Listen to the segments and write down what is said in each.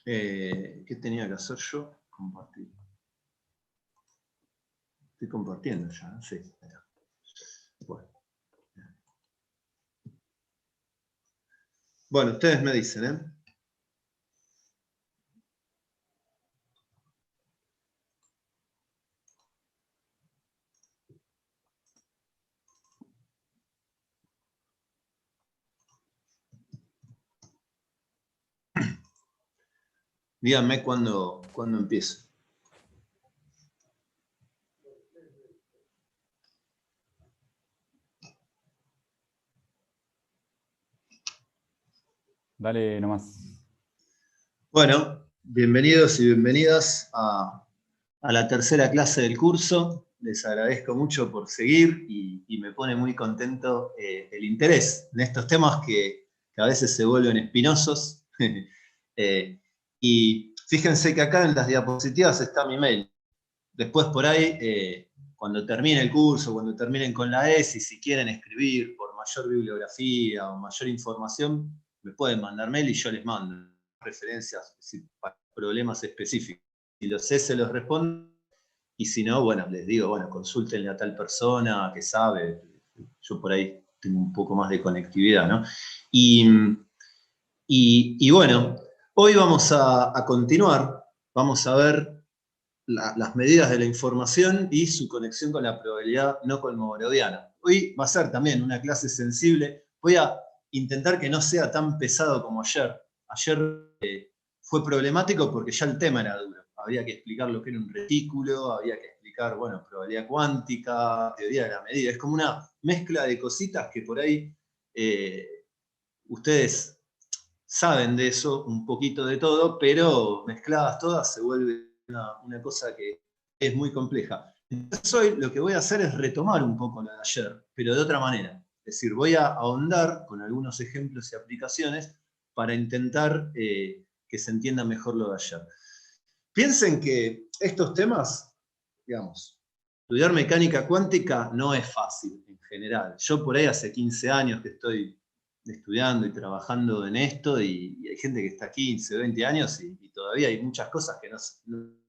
¿Qué tenía que hacer yo? Compartir. Estoy compartiendo ya, ¿no? Sí. Bueno. Bueno, ustedes me dicen, ¿eh? Díganme cuándo empiezo. Dale nomás. Bueno, bienvenidos y bienvenidas a la tercera clase del curso. Les agradezco mucho por seguir y me pone muy contento el interés en estos temas que a veces se vuelven espinosos. Y fíjense que acá en las diapositivas está mi mail. Después por ahí, cuando termine el curso, cuando terminen con la ESI, si quieren escribir por mayor bibliografía o mayor información, me pueden mandar mail y yo les mando referencias para problemas específicos. Si los sé, se los respondo, y si no, bueno, les digo, bueno, consúltenle a tal persona que sabe. Yo por ahí tengo un poco más de conectividad, ¿no? Y bueno, hoy vamos a continuar, vamos a ver las medidas de la información y su conexión con la probabilidad no cosmogloviana. Hoy va a ser también una clase sensible. Voy a intentar que no sea tan pesado como ayer. Ayer fue problemático porque ya el tema era duro. Había que explicar lo que era un retículo, había que explicar, bueno, probabilidad cuántica, teoría de la medida. Es como una mezcla de cositas que por ahí ustedes saben de eso, un poquito de todo, pero mezcladas todas se vuelve una cosa que es muy compleja. Entonces hoy lo que voy a hacer es retomar un poco lo de ayer, pero de otra manera. Es decir, voy a ahondar con algunos ejemplos y aplicaciones para intentar que se entienda mejor lo de ayer. Piensen que estos temas, digamos, estudiar mecánica cuántica no es fácil en general. Yo por ahí hace 15 años que estoy estudiando y trabajando en esto, y hay gente que está 15, 20 años y todavía hay muchas cosas que no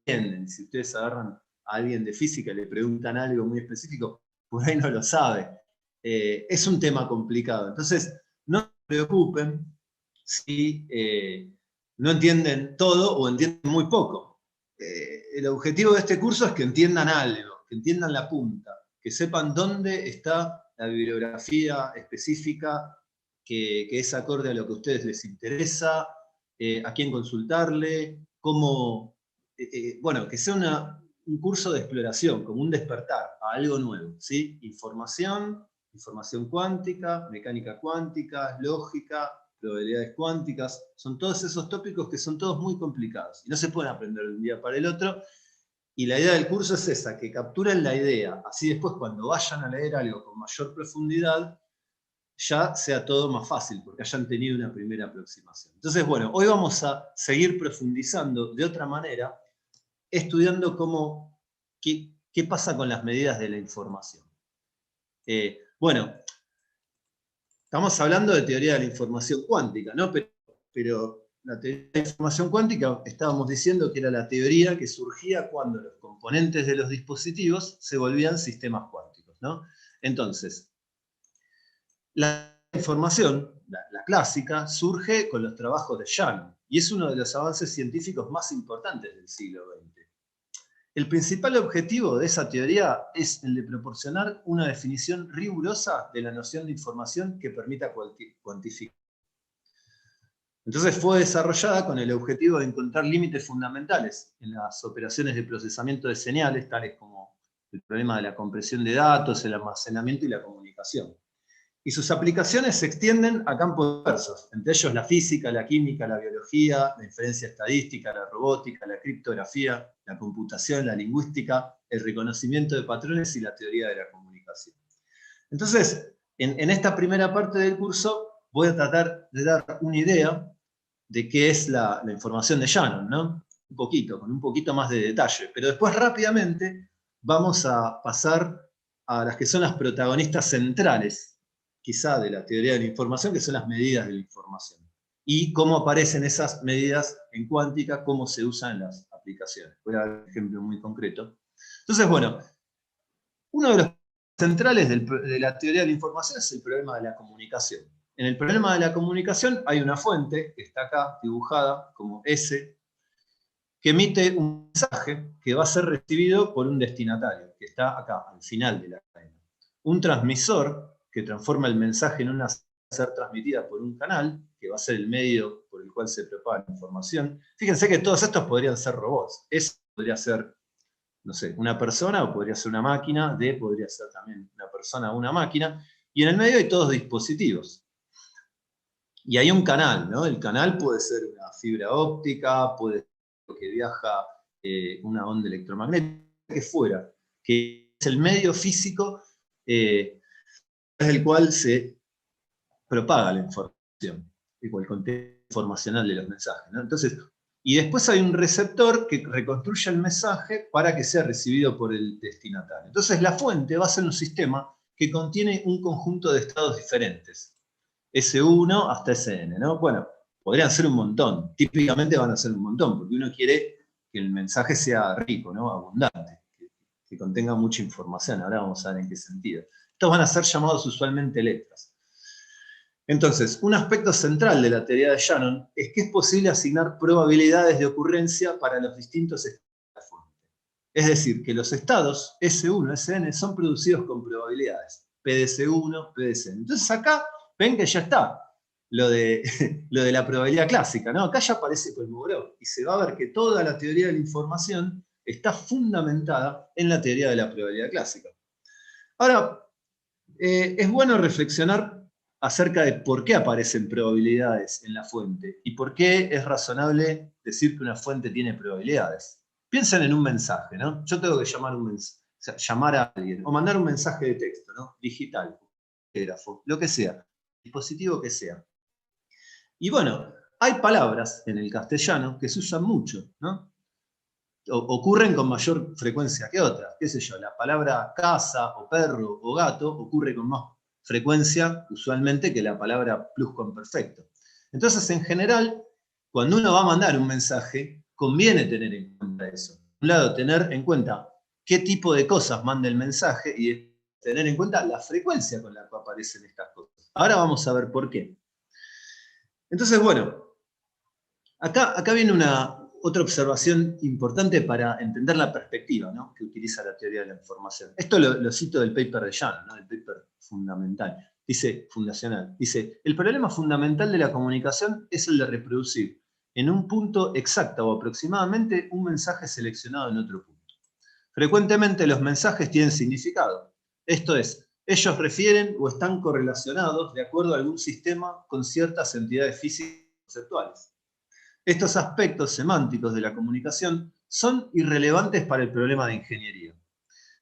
entienden. Si ustedes agarran a alguien de física y le preguntan algo muy específico, por ahí no lo sabe. Es un tema complicado. Entonces, no se preocupen si no entienden todo o entienden muy poco. El objetivo de este curso es que entiendan algo, que entiendan la punta, que sepan dónde está la bibliografía específica que es acorde a lo que a ustedes les interesa, a quién consultarle, cómo, bueno, que sea un curso de exploración, como un despertar a algo nuevo, ¿sí? Información cuántica, mecánica cuántica, lógica, probabilidades cuánticas, son todos esos tópicos que son todos muy complicados y no se pueden aprender de un día para el otro. Y la idea del curso es esa, que capturen la idea, así después cuando vayan a leer algo con mayor profundidad, ya sea todo más fácil, porque hayan tenido una primera aproximación. Entonces, bueno, hoy vamos a seguir profundizando de otra manera, estudiando qué pasa con las medidas de la información. Bueno, estamos hablando de teoría de la información cuántica, ¿no? Pero la teoría de la información cuántica, estábamos diciendo que era la teoría que surgía cuando los componentes de los dispositivos se volvían sistemas cuánticos, ¿no? Entonces, la información, la clásica, surge con los trabajos de Shannon, y es uno de los avances científicos más importantes del siglo XX. El principal objetivo de esa teoría es el de proporcionar una definición rigurosa de la noción de información que permita cuantificar. Entonces fue desarrollada con el objetivo de encontrar límites fundamentales en las operaciones de procesamiento de señales, tales como el problema de la compresión de datos, el almacenamiento y la comunicación. Y sus aplicaciones se extienden a campos diversos, entre ellos la física, la química, la biología, la inferencia estadística, la robótica, la criptografía, la computación, la lingüística, el reconocimiento de patrones y la teoría de la comunicación. Entonces, en esta primera parte del curso voy a tratar de dar una idea de qué es la información de Shannon, ¿no? Un poquito, con un poquito más de detalle. Pero después rápidamente vamos a pasar a las que son las protagonistas centrales, quizá de la teoría de la información, que son las medidas de la información. y cómo aparecen esas medidas en cuántica, cómo se usan en las aplicaciones. Voy a dar un ejemplo muy concreto. Entonces, bueno, uno de los centrales de la teoría de la información es el problema de la comunicación. En el problema de la comunicación hay una fuente, que está acá dibujada como S, que emite un mensaje que va a ser recibido por un destinatario, que está acá, al final de la cadena. Un transmisor, que transforma el mensaje en una ser transmitida por un canal, que va a ser el medio por el cual se propaga la información. Fíjense que todos estos podrían ser robots. Eso podría ser, no sé, una persona o podría ser una máquina, D podría ser también una persona o una máquina, y en el medio hay todos dispositivos. Y hay un canal, ¿no? El canal puede ser una fibra óptica, puede ser que viaja una onda electromagnética, que fuera, que es el medio físico es el cual se propaga la información, el contenido informacional de los mensajes, ¿no? Entonces, y después hay un receptor que reconstruye el mensaje para que sea recibido por el destinatario. Entonces la fuente va a ser un sistema que contiene un conjunto de estados diferentes. S1 hasta Sn, ¿no? Bueno, podrían ser un montón. Típicamente van a ser un montón, porque uno quiere que el mensaje sea rico, ¿no? Abundante, que contenga mucha información. Ahora vamos a ver en qué sentido. Estos van a ser llamados usualmente letras. Entonces, un aspecto central de la teoría de Shannon es que es posible asignar probabilidades de ocurrencia para los distintos estados de la fuente. Es decir, que los estados S1, Sn son producidos con probabilidades. PDS1, PDSN. Entonces acá ven que ya está lo de la probabilidad clásica, ¿no? Acá ya aparece Kolmogorov y se va a ver que toda la teoría de la información está fundamentada en la teoría de la probabilidad clásica. Ahora, es bueno reflexionar acerca de por qué aparecen probabilidades en la fuente y por qué es razonable decir que una fuente tiene probabilidades. Piensen en un mensaje, ¿no? Yo tengo que llamar a alguien o mandar un mensaje de texto, ¿no? Digital, telégrafo, lo que sea, dispositivo que sea. Y bueno, hay palabras en el castellano que se usan mucho, ¿no? Ocurren con mayor frecuencia que otras. ¿Qué sé yo? La palabra casa o perro o gato ocurre con más frecuencia usualmente que la palabra pluscuamperfecto. Entonces, en general, cuando uno va a mandar un mensaje, conviene tener en cuenta eso. Por un lado, tener en cuenta qué tipo de cosas manda el mensaje y tener en cuenta la frecuencia con la que aparecen estas cosas. Ahora vamos a ver por qué. Entonces, bueno, acá viene otra observación importante para entender la perspectiva, ¿no?, que utiliza la teoría de la información. Esto lo cito del paper de Shannon, ¿no?, el paper fundamental. Fundacional. Dice, el problema fundamental de la comunicación es el de reproducir en un punto exacto o aproximadamente un mensaje seleccionado en otro punto. Frecuentemente los mensajes tienen significado. Esto es, ellos refieren o están correlacionados de acuerdo a algún sistema con ciertas entidades físicas conceptuales. Estos aspectos semánticos de la comunicación son irrelevantes para el problema de ingeniería.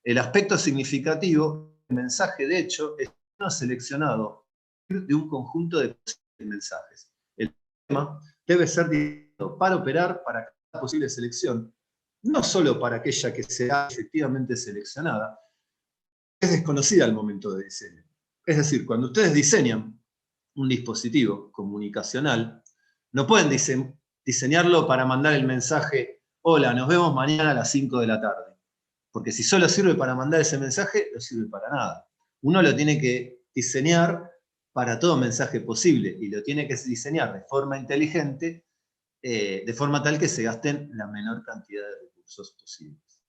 El aspecto significativo del mensaje, de hecho, es uno seleccionado de un conjunto de mensajes. El sistema debe ser diseñado para operar para cada posible selección, no solo para aquella que será efectivamente seleccionada, es desconocida al momento de diseño. Es decir, cuando ustedes diseñan un dispositivo comunicacional, no pueden diseñarlo para mandar el mensaje, hola, nos vemos mañana a las 5 de la tarde. Porque si solo sirve para mandar ese mensaje, no sirve para nada. Uno lo tiene que diseñar para todo mensaje posible y lo tiene que diseñar de forma inteligente, de forma tal que se gasten la menor cantidad de recursos posibles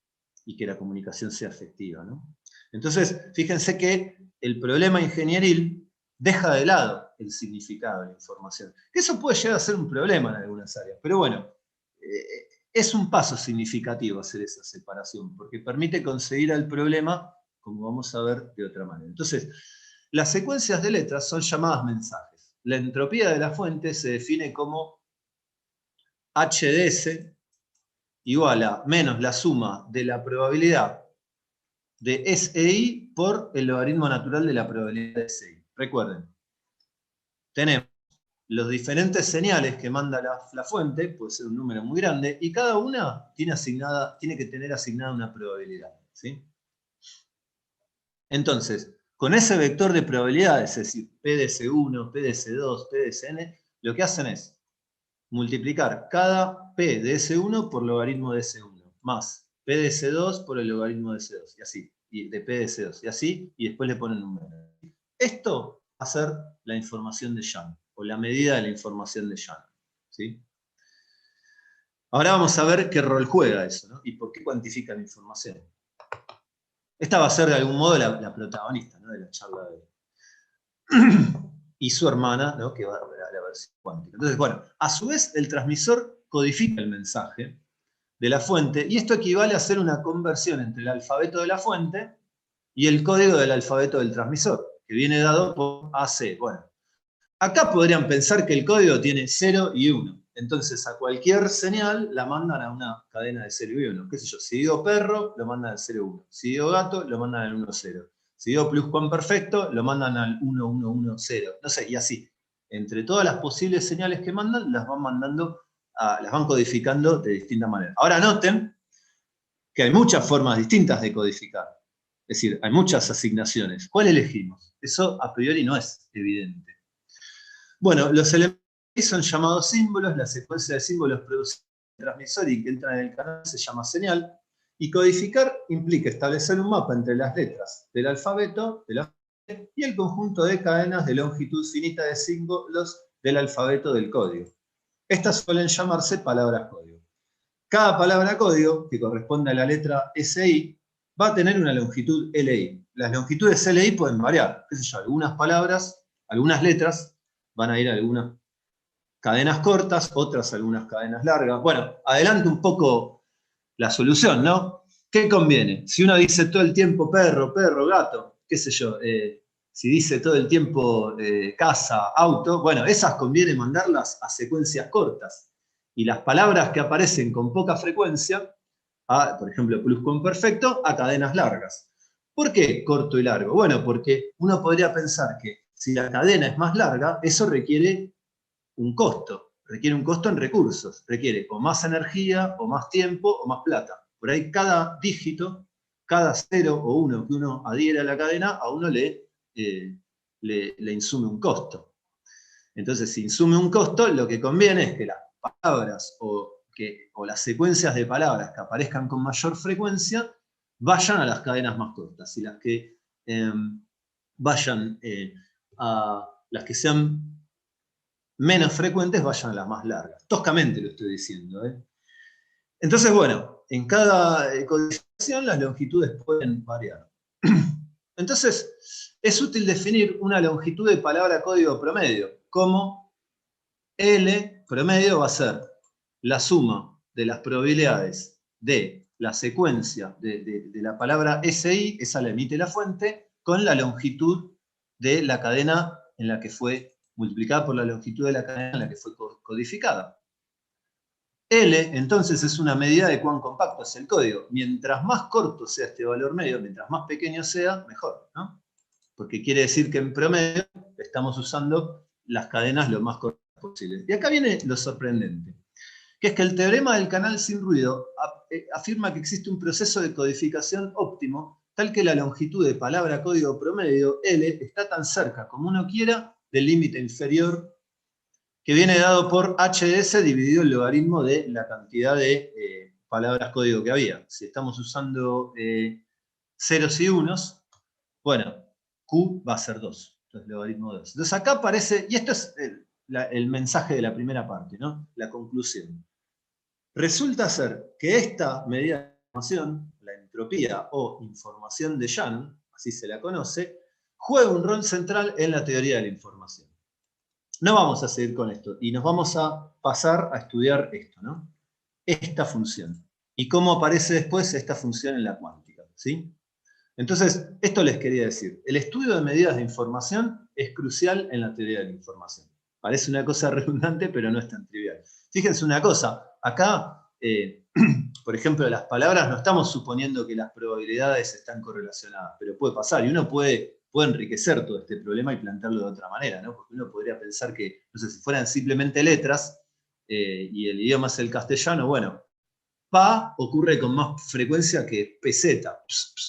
y que la comunicación sea efectiva, ¿no? Entonces, fíjense que el problema ingenieril deja de lado el significado de la información. Eso puede llegar a ser un problema en algunas áreas, pero bueno, es un paso significativo hacer esa separación, porque permite conseguir al problema, como vamos a ver, de otra manera. Entonces, las secuencias de letras son llamadas mensajes. La entropía de la fuente se define como HDS igual a menos la suma de la probabilidad de SI por el logaritmo natural de la probabilidad de SI. Recuerden, tenemos los diferentes señales que manda la fuente, puede ser un número muy grande, y cada una tiene que tener asignada una probabilidad, ¿sí? Entonces, con ese vector de probabilidades, es decir, PDS1, PDS2, PDSN, lo que hacen es multiplicar cada P de S1 por logaritmo de S1, más P de S2 por el logaritmo de S2, y así, y de P de S2, y así, y después le ponen un número. Esto va a ser la información de Shannon, o la medida de la información de Shannon, ¿sí? Ahora vamos a ver qué rol juega eso, ¿no? Y por qué cuantifica la información. Esta va a ser de algún modo la protagonista, ¿no?, de la charla de hoy. Y su hermana, ¿no?, que va a la versión cuántica. Entonces, bueno, a su vez el transmisor codifica el mensaje de la fuente, y esto equivale a hacer una conversión entre el alfabeto de la fuente y el código del alfabeto del transmisor, que viene dado por AC. Bueno, acá podrían pensar que el código tiene 0 y 1. Entonces a cualquier señal la mandan a una cadena de 0 y 1. ¿Qué sé yo? Si digo perro, lo mandan al 0, 1. Si digo gato, lo mandan al 1, 0. Si digo pluscuamperfecto, lo mandan al 1, 1, 1, 0. No sé, y así. Entre todas las posibles señales que mandan, las van codificando de distinta manera. Ahora noten que hay muchas formas distintas de codificar. Es decir, hay muchas asignaciones. ¿Cuál elegimos? Eso a priori no es evidente. Bueno, los elementos son llamados símbolos, la secuencia de símbolos producida en el transmisor y que entran en el canal se llama señal, y codificar implica establecer un mapa entre las letras del alfabeto y el conjunto de cadenas de longitud finita de símbolos del alfabeto del código. Estas suelen llamarse palabras código. Cada palabra código, que corresponde a la letra SI, va a tener una longitud LI. Las longitudes LI pueden variar. ¿Qué sé yo? Algunas palabras, algunas letras, van a ir a algunas cadenas cortas, otras algunas cadenas largas. Bueno, adelanto un poco la solución, ¿no? ¿Qué conviene? Si uno dice todo el tiempo perro, perro, gato, qué sé yo, si dice todo el tiempo casa, auto, bueno, esas conviene mandarlas a secuencias cortas. Y las palabras que aparecen con poca frecuencia, por ejemplo, pluscuamperfecto, a cadenas largas. ¿Por qué corto y largo? Bueno, porque uno podría pensar que si la cadena es más larga, eso requiere un costo en recursos, requiere o más energía, o más tiempo, o más plata. Por ahí cada dígito, cada 0 o 1 que uno adhiere a la cadena, a uno le insume un costo. Entonces, si insume un costo, lo que conviene es que las palabras o las secuencias de palabras que aparezcan con mayor frecuencia vayan a las cadenas más cortas, y las que vayan a las que sean menos frecuentes vayan a las más largas. Toscamente lo estoy diciendo, ¿eh? Entonces, bueno, en cada codificación las longitudes pueden variar. Entonces, es útil definir una longitud de palabra código promedio, como L promedio va a ser la suma de las probabilidades de la secuencia de la palabra SI, esa la emite la fuente, con la longitud de la cadena en la que fue multiplicada por la longitud de la cadena en la que fue codificada. L, entonces, es una medida de cuán compacto es el código. Mientras más corto sea este valor medio, mientras más pequeño sea, mejor, ¿no? Porque quiere decir que en promedio estamos usando las cadenas lo más cortas posible. Y acá viene lo sorprendente, que es que el teorema del canal sin ruido afirma que existe un proceso de codificación óptimo tal que la longitud de palabra código promedio, L, está tan cerca como uno quiera del límite inferior que viene dado por HS dividido el logaritmo de la cantidad de palabras código que había. Si estamos usando ceros y unos, bueno, Q va a ser 2, entonces logaritmo de 2. Entonces acá aparece, y esto es el mensaje de la primera parte, ¿no? La conclusión. Resulta ser que esta medida de información, la entropía o información de Shannon, así se la conoce, juega un rol central en la teoría de la información. No vamos a seguir con esto, y nos vamos a pasar a estudiar esto, ¿no? Esta función. Y cómo aparece después esta función en la cuántica, ¿sí? Entonces, esto les quería decir. El estudio de medidas de información es crucial en la teoría de la información. Parece una cosa redundante, pero no es tan trivial. Fíjense una cosa, acá, por ejemplo, las palabras, no estamos suponiendo que las probabilidades están correlacionadas, pero puede pasar, y uno puede enriquecer todo este problema y plantearlo de otra manera, ¿no? Porque uno podría pensar que, no sé, si fueran simplemente letras, y el idioma es el castellano, bueno, pa ocurre con más frecuencia que peseta.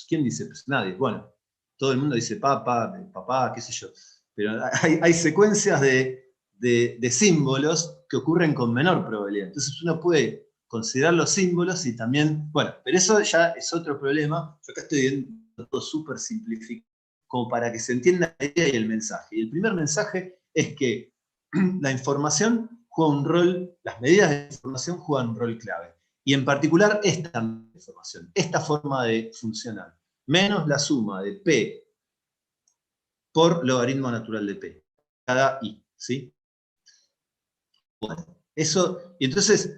¿Quién dice peseta? Nadie. Bueno, todo el mundo dice papá, qué sé yo. Pero hay secuencias de de símbolos que ocurren con menor probabilidad. Entonces uno puede considerar los símbolos y también, bueno, pero eso ya es otro problema. Yo acá estoy viendo todo súper simplificado, como para que se entienda la idea y el mensaje. Y el primer mensaje es que la información juega un rol, las medidas de información juegan un rol clave. Y en particular esta información, esta forma de funcionar, menos la suma de P por logaritmo natural de P, cada I, ¿sí? Bueno, eso, y entonces,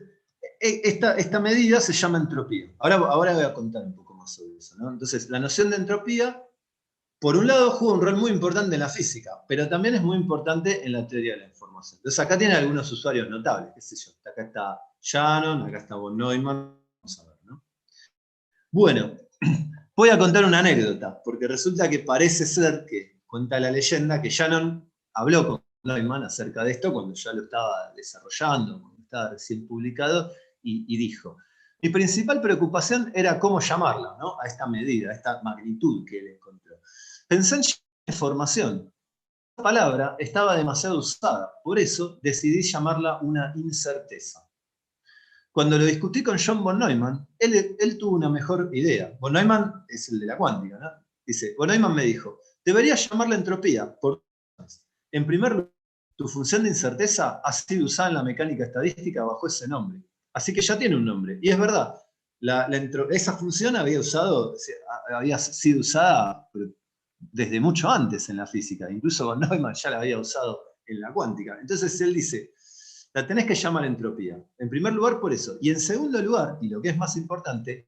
esta medida se llama entropía. Ahora voy a contar un poco más sobre eso, ¿no? Entonces, la noción de entropía, por un lado, juega un rol muy importante en la física, pero también es muy importante en la teoría de la información. Entonces, acá tiene algunos usuarios notables, qué sé yo. Acá está Shannon, acá está von Neumann, vamos a ver, ¿no? Bueno, voy a contar una anécdota, porque resulta que parece ser que, cuenta la leyenda, que Shannon habló con Neumann acerca de esto cuando ya lo estaba desarrollando, cuando estaba recién publicado, y dijo, mi principal preocupación era cómo llamarla, ¿no? A esta medida, a esta magnitud que él encontró. Pensé en información. La palabra estaba demasiado usada, por eso decidí llamarla una incerteza. Cuando lo discutí con John von Neumann, él tuvo una mejor idea. Von Neumann es el de la cuántica, ¿no? Dice, von Neumann me dijo, deberías llamarla entropía. En primer lugar, tu función de incerteza ha sido usada en la mecánica estadística bajo ese nombre. Así que ya tiene un nombre. Y es verdad, esa función había sido usada desde mucho antes en la física. Incluso von Neumann ya la había usado en la cuántica. Entonces él dice, la tenés que llamar entropía. En primer lugar, por eso. Y en segundo lugar, y lo que es más importante,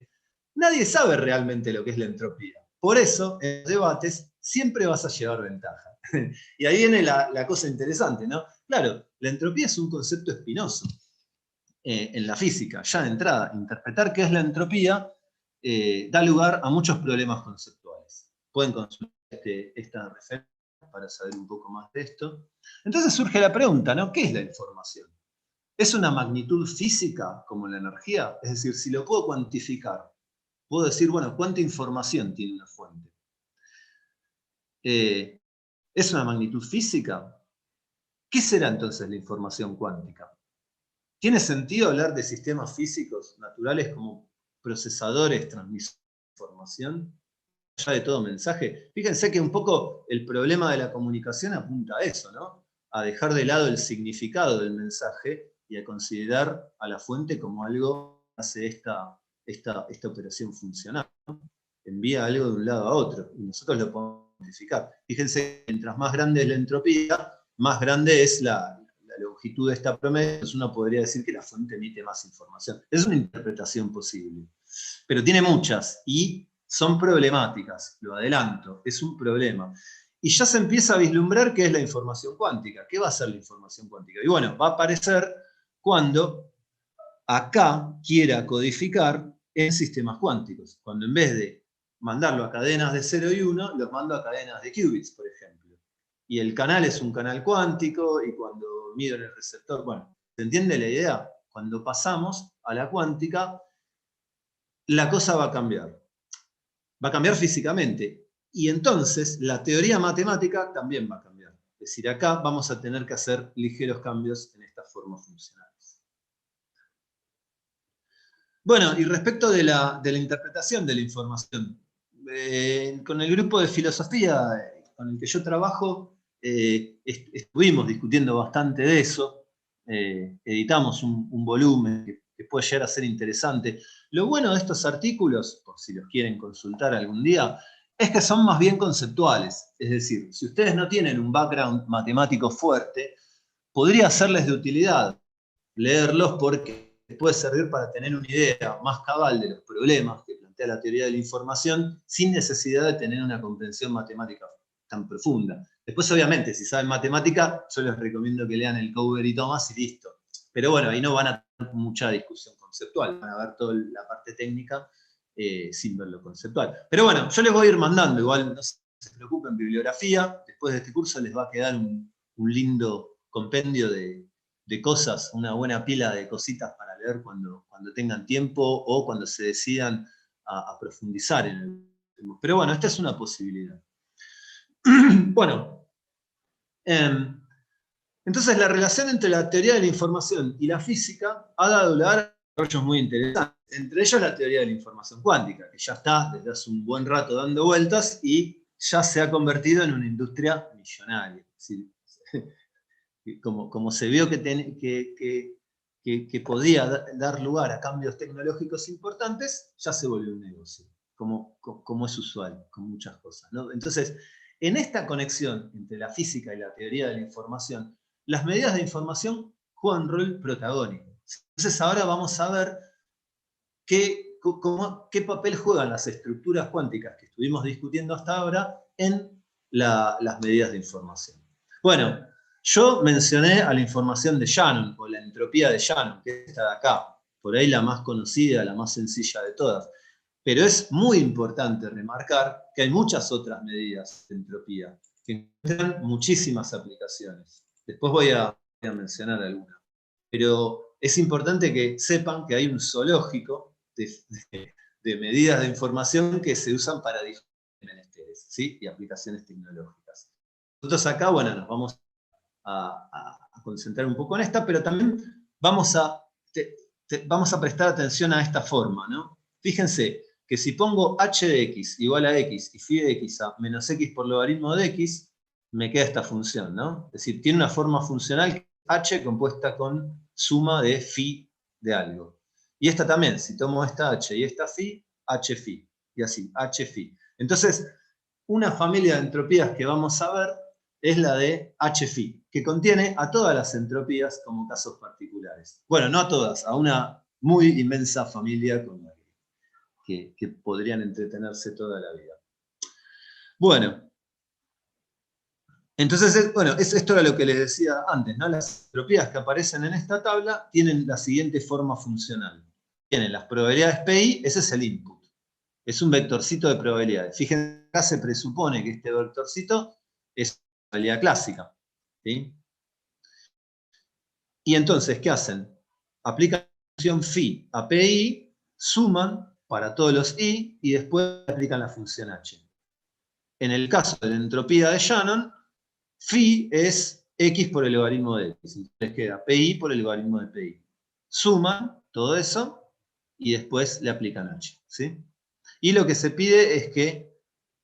nadie sabe realmente lo que es la entropía. Por eso, en los debates, siempre vas a llevar ventaja. Y ahí viene la cosa interesante, ¿no? Claro, la entropía es un concepto espinoso en la física. Ya de entrada, interpretar qué es la entropía da lugar a muchos problemas conceptuales. Pueden consultar esta referencia para saber un poco más de esto. Entonces surge la pregunta, ¿no? ¿Qué es la información? ¿Es una magnitud física como la energía? Es decir, si lo puedo cuantificar, puedo decir, bueno, ¿cuánta información tiene una fuente? ¿Es una magnitud física? ¿Qué será entonces la información cuántica? ¿Tiene sentido hablar de sistemas físicos naturales como procesadores, transmisores de información? Ya de todo mensaje. Fíjense que un poco el problema de la comunicación apunta a eso, ¿no? A dejar de lado el significado del mensaje y a considerar a la fuente como algo que hace esta operación funcional, ¿no? Envía algo de un lado a otro y nosotros lo podemos modificar. Fíjense que mientras más grande es la entropía, más grande es la longitud de esta promedio, entonces uno podría decir que la fuente emite más información. Es una interpretación posible, pero tiene muchas y son problemáticas, lo adelanto, es un problema. Y ya se empieza a vislumbrar qué es la información cuántica. ¿Qué va a ser la información cuántica? Y bueno, va a aparecer cuando acá quiera codificar en sistemas cuánticos. Cuando en vez de mandarlo a cadenas de 0 y 1, los mando a cadenas de qubits, por ejemplo. Y el canal es un canal cuántico, y cuando mido en el receptor, bueno, ¿se entiende la idea? Cuando pasamos a la cuántica, la cosa va a cambiar. Va a cambiar físicamente. Y entonces la teoría matemática también va a cambiar. Es decir, acá vamos a tener que hacer ligeros cambios en estas formas funcionales. Bueno, y respecto de la interpretación de la información, con el grupo de filosofía con el que yo trabajo, estuvimos discutiendo bastante de eso, editamos un volumen que puede llegar a ser interesante. Lo bueno de estos artículos, por si los quieren consultar algún día, es que son más bien conceptuales. Es decir, si ustedes no tienen un background matemático fuerte, podría serles de utilidad leerlos porque puede servir para tener una idea más cabal de los problemas que plantea la teoría de la información sin necesidad de tener una comprensión matemática tan profunda. Después, obviamente, si saben matemática, yo les recomiendo que lean el Cover y Thomas y listo. Pero bueno, ahí no van a tener mucha discusión conceptual, van a ver toda la parte técnica sin ver lo conceptual. Pero bueno, yo les voy a ir mandando, igual no se preocupen, bibliografía. Después de este curso les va a quedar un lindo compendio de cosas, una buena pila de cositas para leer cuando tengan tiempo o cuando se decidan a profundizar en el tema. Pero bueno, esta es una posibilidad. Bueno, Entonces, la relación entre la teoría de la información y la física ha dado lugar a desarrollos muy interesantes. Entre ellos la teoría de la información cuántica, que ya está desde hace un buen rato dando vueltas y ya se ha convertido en una industria millonaria. ¿Sí? Como se vio que podía dar lugar a cambios tecnológicos importantes, ya se volvió un negocio, como es usual con muchas cosas, ¿no? Entonces, en esta conexión entre la física y la teoría de la información, las medidas de información juegan un rol protagónico. Entonces ahora vamos a ver qué papel juegan las estructuras cuánticas que estuvimos discutiendo hasta ahora en las medidas de información. Bueno, yo mencioné a la información de Shannon, o la entropía de Shannon, que es esta de acá, por ahí la más conocida, la más sencilla de todas. Pero es muy importante remarcar que hay muchas otras medidas de entropía que tienen muchísimas aplicaciones. Después voy a mencionar algunas. Pero es importante que sepan que hay un zoológico de medidas de información que se usan para diferentes menesteres, ¿sí? Y aplicaciones tecnológicas. Nosotros acá, bueno, nos vamos a concentrar un poco en esta, pero también vamos a prestar atención a esta forma, ¿no? Fíjense que si pongo h de x igual a x y phi de x a menos x por logaritmo de x, me queda esta función, ¿no? Es decir, tiene una forma funcional h compuesta con suma de phi de algo. Y esta también, si tomo esta h y esta phi, h phi, y así, h phi. Entonces, una familia de entropías que vamos a ver es la de h-phi, que contiene a todas las entropías como casos particulares. Bueno, no a todas, a una muy inmensa familia con la que podrían entretenerse toda la vida. Bueno, entonces, esto era lo que les decía antes, ¿no? Las entropías que aparecen en esta tabla tienen la siguiente forma funcional. Tienen las probabilidades PI, ese es el input. Es un vectorcito de probabilidades. Fíjense, acá se presupone que este vectorcito es probabilidad clásica. ¿Sí? Y entonces, ¿qué hacen? Aplican la función phi a pi, suman para todos los i y después aplican la función h. En el caso de la entropía de Shannon, phi es x por el logaritmo de x. Entonces queda pi por el logaritmo de pi. Suman todo eso y después le aplican h. ¿Sí? Y lo que se pide es que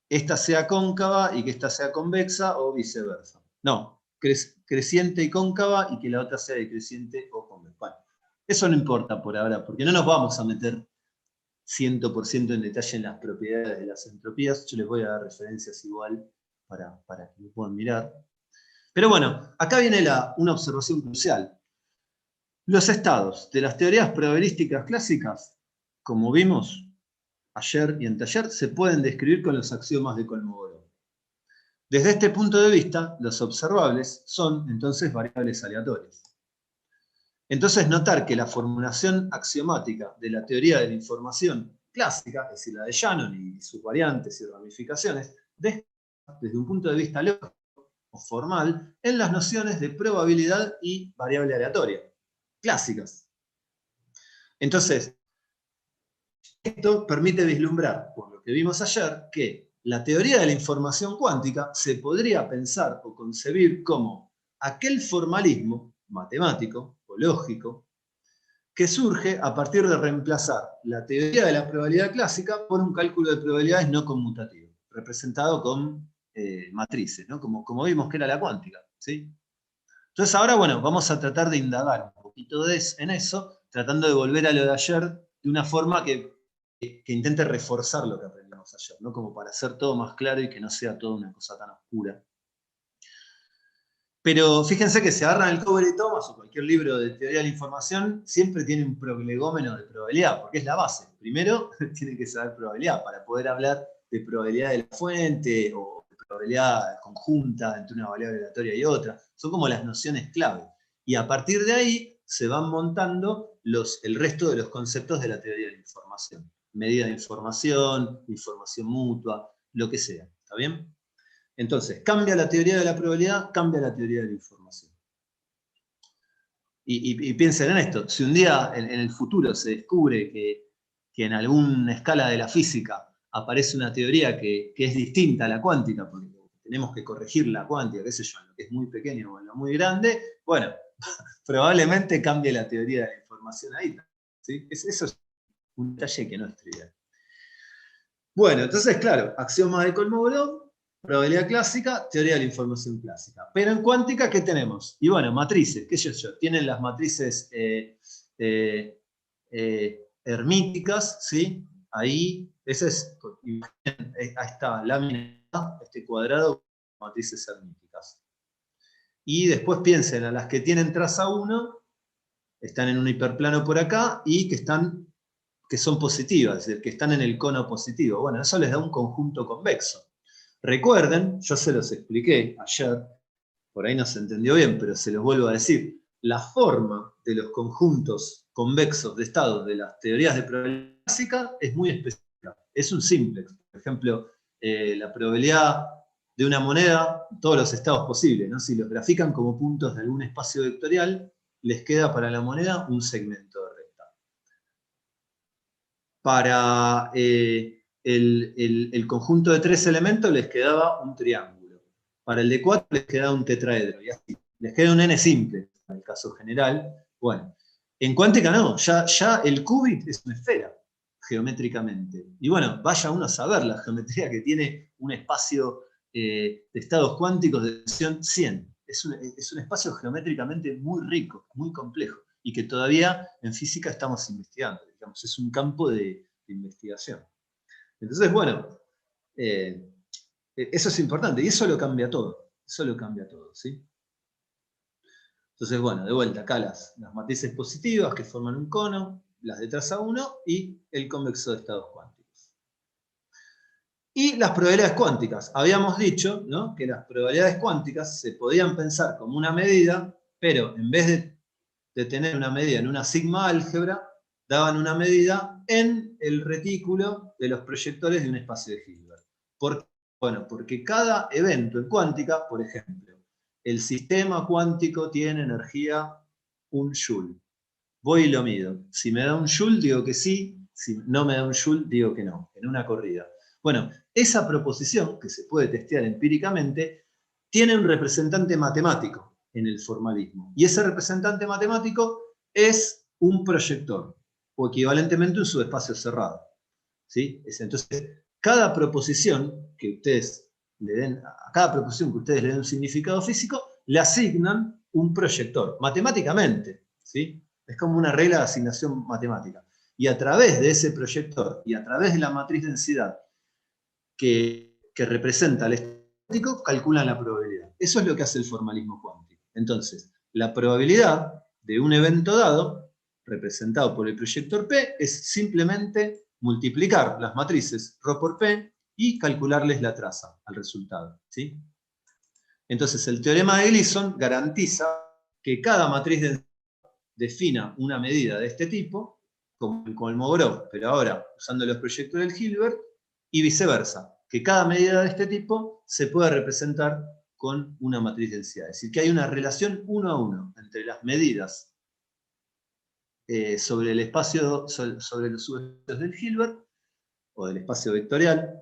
esta sea cóncava y que esta sea convexa o viceversa. No, creciente y cóncava y que la otra sea decreciente o convexa. Bueno, eso no importa por ahora, porque no nos vamos a meter 100% en detalle en las propiedades de las entropías. Yo les voy a dar referencias igual para que lo puedan mirar. Pero bueno, acá viene una observación crucial. Los estados de las teorías probabilísticas clásicas, como vimos ayer y anteayer, se pueden describir con los axiomas de Kolmogorov. Desde este punto de vista, los observables son entonces variables aleatorias. Entonces, notar que la formulación axiomática de la teoría de la información clásica, es decir, la de Shannon y sus variantes y ramificaciones, desde un punto de vista lógico o formal, en las nociones de probabilidad y variable aleatoria, clásicas. Entonces, esto permite vislumbrar, por lo que vimos ayer, que la teoría de la información cuántica se podría pensar o concebir como aquel formalismo matemático o lógico que surge a partir de reemplazar la teoría de la probabilidad clásica por un cálculo de probabilidades no conmutativo, representado con matrices, ¿no? Como vimos que era la cuántica. ¿Sí? Entonces ahora, bueno, vamos a tratar de indagar un poquito en eso, tratando de volver a lo de ayer de una forma que intente reforzar lo que aprendimos ayer, ¿no? Como para hacer todo más claro y que no sea toda una cosa tan oscura. Pero fíjense que se agarran el Cover y Thomas o cualquier libro de teoría de la información, siempre tiene un prolegómeno de probabilidad, porque es la base. Primero tiene que saber probabilidad para poder hablar de probabilidad de la fuente o de probabilidad conjunta entre una variable aleatoria y otra. Son como las nociones clave. Y a partir de ahí se van montando el resto de los conceptos de la teoría de la información. Medida de información mutua, lo que sea. ¿Está bien? Entonces, cambia la teoría de la probabilidad, cambia la teoría de la información. Y piensen en esto, si un día en el futuro se descubre que en alguna escala de la física aparece una teoría que es distinta a la cuántica, porque tenemos que corregir la cuántica, qué sé yo, en lo que es muy pequeño o en lo muy grande, bueno, probablemente cambie la teoría de la información ahí. ¿Sí? Eso es un detalle que no es trivial. Bueno, entonces, claro, axioma de Kolmogorov, probabilidad clásica, teoría de la información clásica. Pero en cuántica, ¿qué tenemos? Y bueno, matrices, qué sé yo, tienen las matrices hermíticas, ¿sí? Ahí, ese es, ahí está, lámina A, este cuadrado, matrices hermíticas. Y después piensen, a las que tienen traza 1, están en un hiperplano por acá, y que son positivas, es decir, que están en el cono positivo. Bueno, eso les da un conjunto convexo. Recuerden, yo se los expliqué ayer, por ahí no se entendió bien, pero se los vuelvo a decir, la forma de los conjuntos convexos de estados de las teorías de probabilidad clásica es muy específica. Es un simplex. Por ejemplo, la probabilidad de una moneda, todos los estados posibles, ¿no? Si los grafican como puntos de algún espacio vectorial, les queda para la moneda un segmento de recta. Para el conjunto de 3 elementos les quedaba un triángulo. Para el de 4 les quedaba un tetraedro, y así. Les queda un n simple, en el caso general. Bueno, en cuántica no, ya el qubit es una esfera, geométricamente. Y bueno, vaya uno a saber la geometría que tiene un espacio de estados cuánticos de dimensión 100. Es un espacio geométricamente muy rico, muy complejo, y que todavía en física estamos investigando. Digamos, es un campo de investigación. Entonces, bueno, eso es importante, y eso lo cambia todo. Eso lo cambia todo, ¿sí? Entonces, bueno, de vuelta, acá las matrices positivas que forman un cono, las de traza 1 y el convexo de estados cuánticos. Y las probabilidades cuánticas. Habíamos dicho, ¿no?, que las probabilidades cuánticas se podían pensar como una medida, pero en vez de tener una medida en una sigma álgebra, daban una medida en el retículo de los proyectores de un espacio de Hilbert. ¿Por qué? Bueno, porque cada evento en cuántica, por ejemplo, el sistema cuántico tiene energía 1 joule. Voy y lo mido. Si me da 1 joule, digo que sí. Si no me da 1 joule, digo que no, en una corrida. Bueno, esa proposición, que se puede testear empíricamente, tiene un representante matemático en el formalismo. Y ese representante matemático es un proyector, o equivalentemente un subespacio cerrado. ¿Sí? Entonces, cada proposición que ustedes le den, a cada proposición que ustedes le den un significado físico, le asignan un proyector, matemáticamente. ¿Sí? Es como una regla de asignación matemática. Y a través de ese proyector y a través de la matriz densidad que representa el estático, calculan la probabilidad. Eso es lo que hace el formalismo cuántico. Entonces, la probabilidad de un evento dado, representado por el proyector P, es simplemente multiplicar las matrices ρ por P y calcularles la traza al resultado. ¿Sí? Entonces, el teorema de Gleason garantiza que cada matriz defina una medida de este tipo, como el Kolmogorov, pero ahora usando los proyectores Hilbert, y viceversa, que cada medida de este tipo se pueda representar con una matriz de densidad. Es decir, que hay una relación 1 a 1 entre las medidas sobre el espacio, sobre los subespacios del Hilbert, o del espacio vectorial,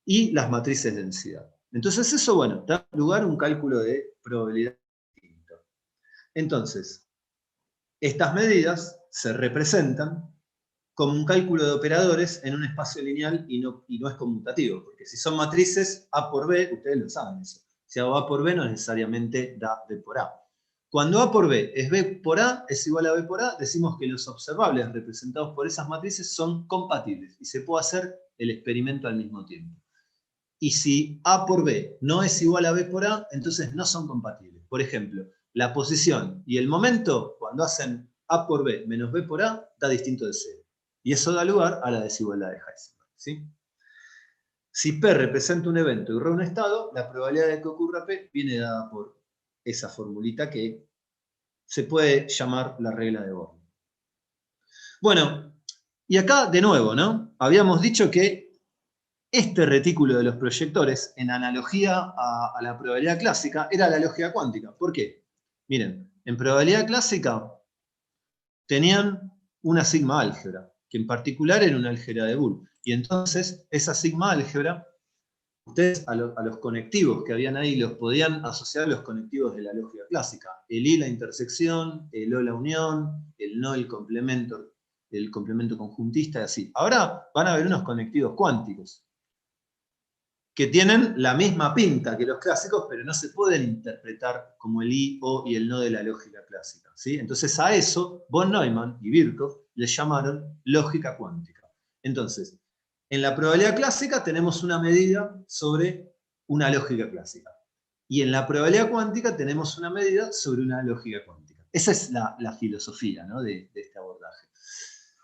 y las matrices de densidad. Entonces eso, bueno, da lugar a un cálculo de probabilidad distinto. Entonces, estas medidas se representan como un cálculo de operadores en un espacio lineal y no es conmutativo, porque si son matrices A por B, ustedes lo saben eso. Si hago A por B no necesariamente da B por A. Cuando A por B es B por A, es igual a B por A, decimos que los observables representados por esas matrices son compatibles y se puede hacer el experimento al mismo tiempo. Y si A por B no es igual a B por A, entonces no son compatibles. Por ejemplo, la posición y el momento, cuando hacen A por B menos B por A, da distinto de cero. Y eso da lugar a la desigualdad de Heisenberg. ¿Sí? Si P representa un evento y R un estado, la probabilidad de que ocurra P viene dada por esa formulita que se puede llamar la regla de Born. Bueno, y acá de nuevo, ¿no? Habíamos dicho que este retículo de los proyectores, en analogía a la probabilidad clásica, era la lógica cuántica. ¿Por qué? Miren, en probabilidad clásica tenían una sigma álgebra, que en particular era una álgebra de Boole. Y entonces esa sigma álgebra ustedes a los conectivos que habían ahí los podían asociar a los conectivos de la lógica clásica. El I la intersección, el O la unión, el no el complemento conjuntista y así. Ahora van a ver unos conectivos cuánticos que tienen la misma pinta que los clásicos, pero no se pueden interpretar como el I, O y el no de la lógica clásica, ¿sí? Entonces a eso von Neumann y Birkhoff le llamaron lógica cuántica. Entonces, en la probabilidad clásica tenemos una medida sobre una lógica clásica. Y en la probabilidad cuántica tenemos una medida sobre una lógica cuántica. Esa es la filosofía, ¿no?, de este abordaje.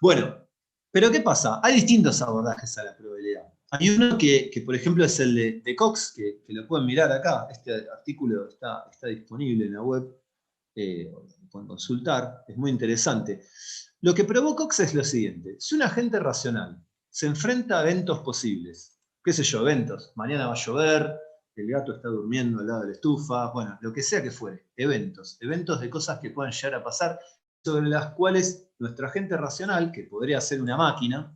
Bueno, pero ¿qué pasa? Hay distintos abordajes a la probabilidad. Hay uno que por ejemplo, es el de Cox, que lo pueden mirar acá. Este artículo está disponible en la web, lo pueden consultar, es muy interesante. Lo que probó Cox es lo siguiente: si un agente racional se enfrenta a eventos posibles, qué sé yo, eventos, mañana va a llover, el gato está durmiendo al lado de la estufa, bueno, lo que sea que fuere, eventos de cosas que puedan llegar a pasar, sobre las cuales nuestro agente racional, que podría ser una máquina,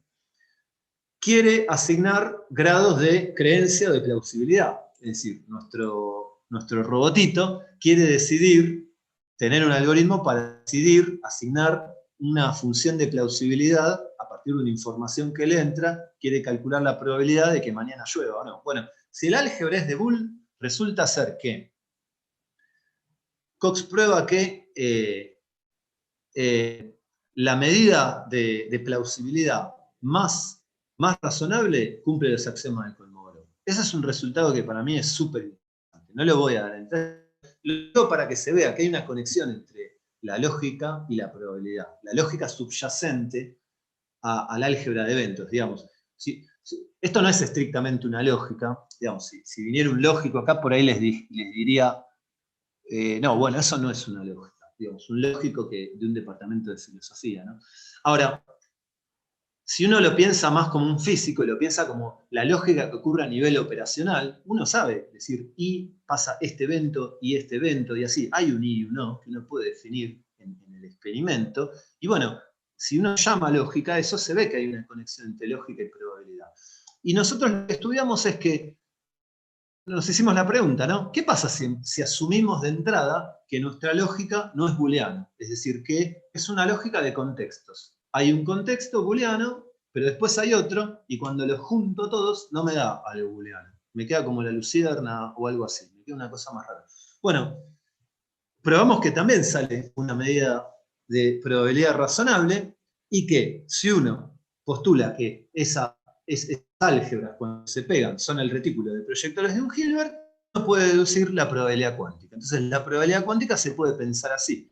quiere asignar grados de creencia o de plausibilidad. Es decir, nuestro robotito quiere decidir, tener un algoritmo para decidir, asignar una función de plausibilidad a partir de una información que le entra, quiere calcular la probabilidad de que mañana llueva o no. Bueno, si el álgebra es de Boole, resulta ser que Cox prueba que la medida de plausibilidad más razonable cumple los axiomas de Kolmogorov. Ese es un resultado que para mí es súper importante. No lo voy a dar a entender. Lo digo para que se vea que hay una conexión entre la lógica y la probabilidad. La lógica subyacente al álgebra de eventos, digamos. Esto no es estrictamente una lógica. Digamos, si viniera un lógico acá, por ahí les diría, no, bueno, eso no es una lógica. Digamos, un lógico de un departamento de filosofía, ¿no? Ahora, si uno lo piensa más como un físico, lo piensa como la lógica que ocurre a nivel operacional, uno sabe decir, y pasa este evento y así. Hay un y un no que uno puede definir en el experimento. Y bueno, si uno llama lógica a eso, se ve que hay una conexión entre lógica y probabilidad. Y nosotros lo que estudiamos es que nos hicimos la pregunta, ¿no? ¿Qué pasa si asumimos de entrada que nuestra lógica no es booleana? Es decir, que es una lógica de contextos. Hay un contexto booleano, pero después hay otro, y cuando los junto todos no me da algo booleano. Me queda como la luciérnaga o algo así. Me queda una cosa más rara. Bueno, probamos que también sale una medida de probabilidad razonable y que si uno postula que esas álgebras, cuando se pegan, son el retículo de proyectores de un Hilbert, uno puede deducir la probabilidad cuántica. Entonces, la probabilidad cuántica se puede pensar así,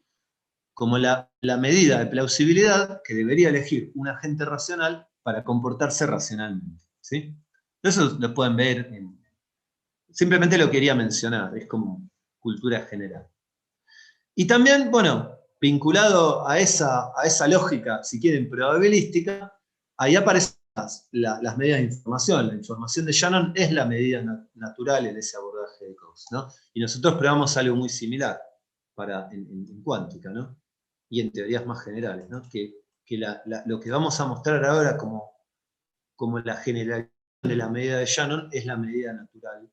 como la medida de plausibilidad que debería elegir un agente racional para comportarse racionalmente, ¿sí? Eso lo pueden ver, simplemente lo quería mencionar, es como cultura general. Y también, bueno, vinculado a esa lógica, si quieren, probabilística, ahí aparecen las medidas de información. La información de Shannon es la medida natural en ese abordaje de Cox, ¿no? Y nosotros probamos algo muy similar en cuántica, ¿no? Y en teorías más generales, ¿no? Que lo que vamos a mostrar ahora como la generalización de la medida de Shannon es la medida natural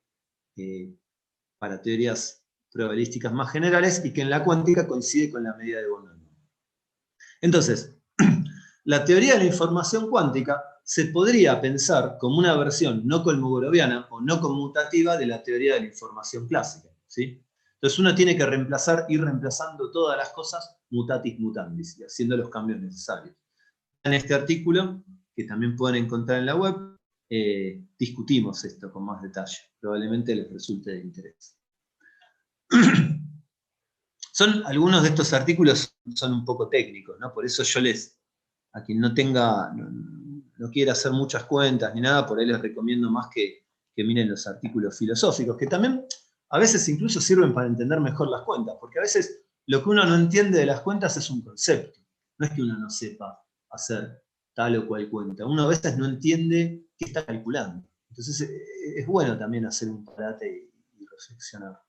para teorías probabilísticas más generales y que en la cuántica coincide con la medida de von Neumann. Entonces, la teoría de la información cuántica se podría pensar como una versión no kolmogoroviana o no conmutativa de la teoría de la información clásica, ¿sí? Entonces uno tiene que ir reemplazando todas las cosas mutatis mutandis y haciendo los cambios necesarios. En este artículo, que también pueden encontrar en la web, discutimos esto con más detalle. Probablemente les resulte de interés. Algunos de estos artículos son un poco técnicos, ¿no? Por eso yo a quien no quiera hacer muchas cuentas ni nada, por ahí les recomiendo más que miren los artículos filosóficos, que también a veces incluso sirven para entender mejor las cuentas, porque a veces lo que uno no entiende de las cuentas es un concepto. No es que uno no sepa hacer tal o cual cuenta. Uno a veces no entiende qué está calculando. Entonces es bueno también hacer un parate y reflexionar.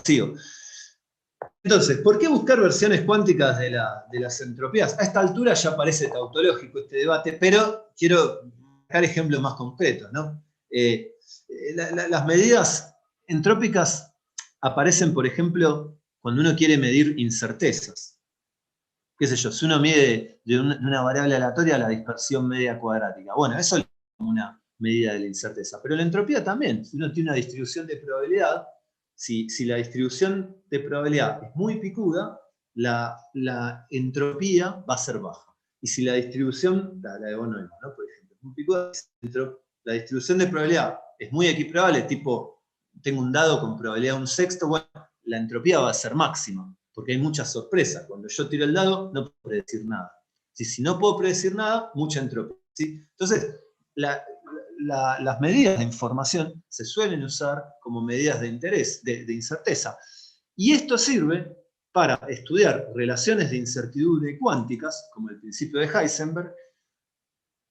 Sigo. Entonces, ¿por qué buscar versiones cuánticas de las entropías? A esta altura ya parece tautológico este debate, pero quiero sacar ejemplos más concretos, ¿no? las medidas entrópicas aparecen, por ejemplo, cuando uno quiere medir incertezas. Qué sé yo, si uno mide de una variable aleatoria la dispersión media cuadrática. Bueno, eso es como una medida de la incerteza. Pero la entropía también. Si uno tiene una distribución de probabilidad, si la distribución de probabilidad es muy picuda, la entropía va a ser baja. Y si la distribución, la de von Neumann, ¿no? Por ejemplo, es muy picuda, la distribución de probabilidad es muy equiprobable, tipo, tengo un dado con probabilidad de un sexto, bueno, la entropía va a ser máxima, porque hay muchas sorpresas. Cuando yo tiro el dado, no puedo predecir nada. Si no puedo predecir nada, mucha entropía. ¿Sí? Entonces, las medidas de información se suelen usar como medidas de interés, de incerteza. Y esto sirve para estudiar relaciones de incertidumbre cuánticas, como el principio de Heisenberg,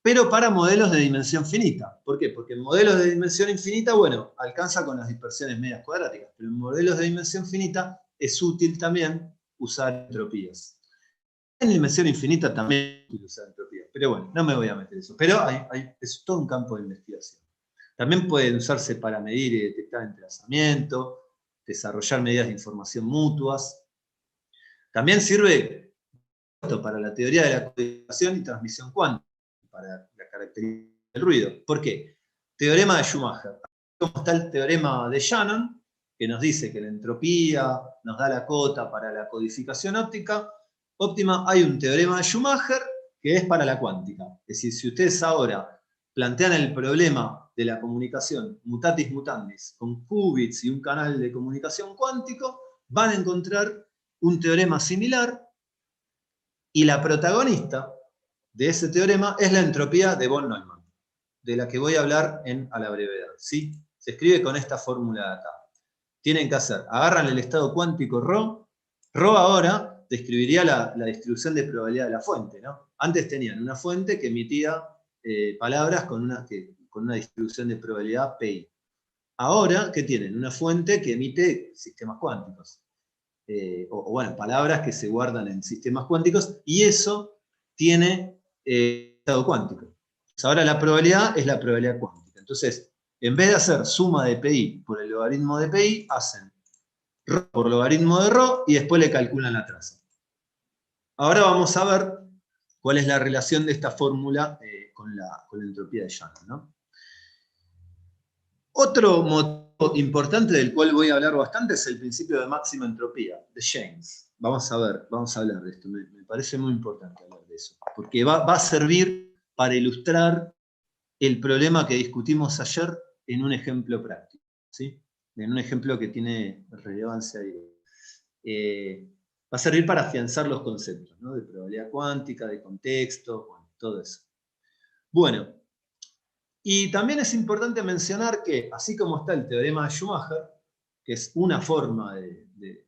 pero para modelos de dimensión finita. ¿Por qué? Porque en modelos de dimensión infinita, bueno, alcanza con las dispersiones medias cuadráticas, pero en modelos de dimensión finita es útil también usar entropías. En dimensión infinita también es útil usar entropías, pero bueno, no me voy a meter eso. Pero es todo un campo de investigación. También pueden usarse para medir y detectar entrelazamiento, desarrollar medidas de información mutuas. También sirve para la teoría de la codificación y transmisión cuántica, para la característica del ruido. ¿Por qué? Teorema de Schumacher. ¿Cómo está el teorema de Shannon? Que nos dice que la entropía nos da la cota para la codificación óptima. Hay un teorema de Schumacher que es para la cuántica. Es decir, si ustedes ahora plantean el problema de la comunicación mutatis mutandis con qubits y un canal de comunicación cuántico, van a encontrar un teorema similar. Y la protagonista de ese teorema es la entropía de von Neumann, de la que voy a hablar a la brevedad. ¿Sí? Se escribe con esta fórmula de acá. Tienen que hacer, agarran el estado cuántico ρ. ρ ahora describiría la distribución de probabilidad de la fuente, ¿no? Antes tenían una fuente que emitía palabras con una distribución de probabilidad pi. Ahora, ¿qué tienen? Una fuente que emite sistemas cuánticos. O bueno, palabras que se guardan en sistemas cuánticos, y eso tiene estado cuántico. Entonces, ahora la probabilidad es la probabilidad cuántica. Entonces, en vez de hacer suma de pi por el logaritmo de pi, hacen ρ por logaritmo de ρ y después le calculan la traza. Ahora vamos a ver cuál es la relación de esta fórmula con la entropía de Shannon, ¿no? Otro motivo importante del cual voy a hablar bastante es el principio de máxima entropía, de James. Vamos a hablar de esto, me parece muy importante hablar de eso, porque va a servir para ilustrar el problema que discutimos ayer en un ejemplo práctico, ¿sí? En un ejemplo que tiene relevancia va a servir para afianzar los conceptos, ¿no? De probabilidad cuántica, de contexto, bueno, todo eso. Bueno, y también es importante mencionar que, así como está el teorema de Schumacher, que es una forma de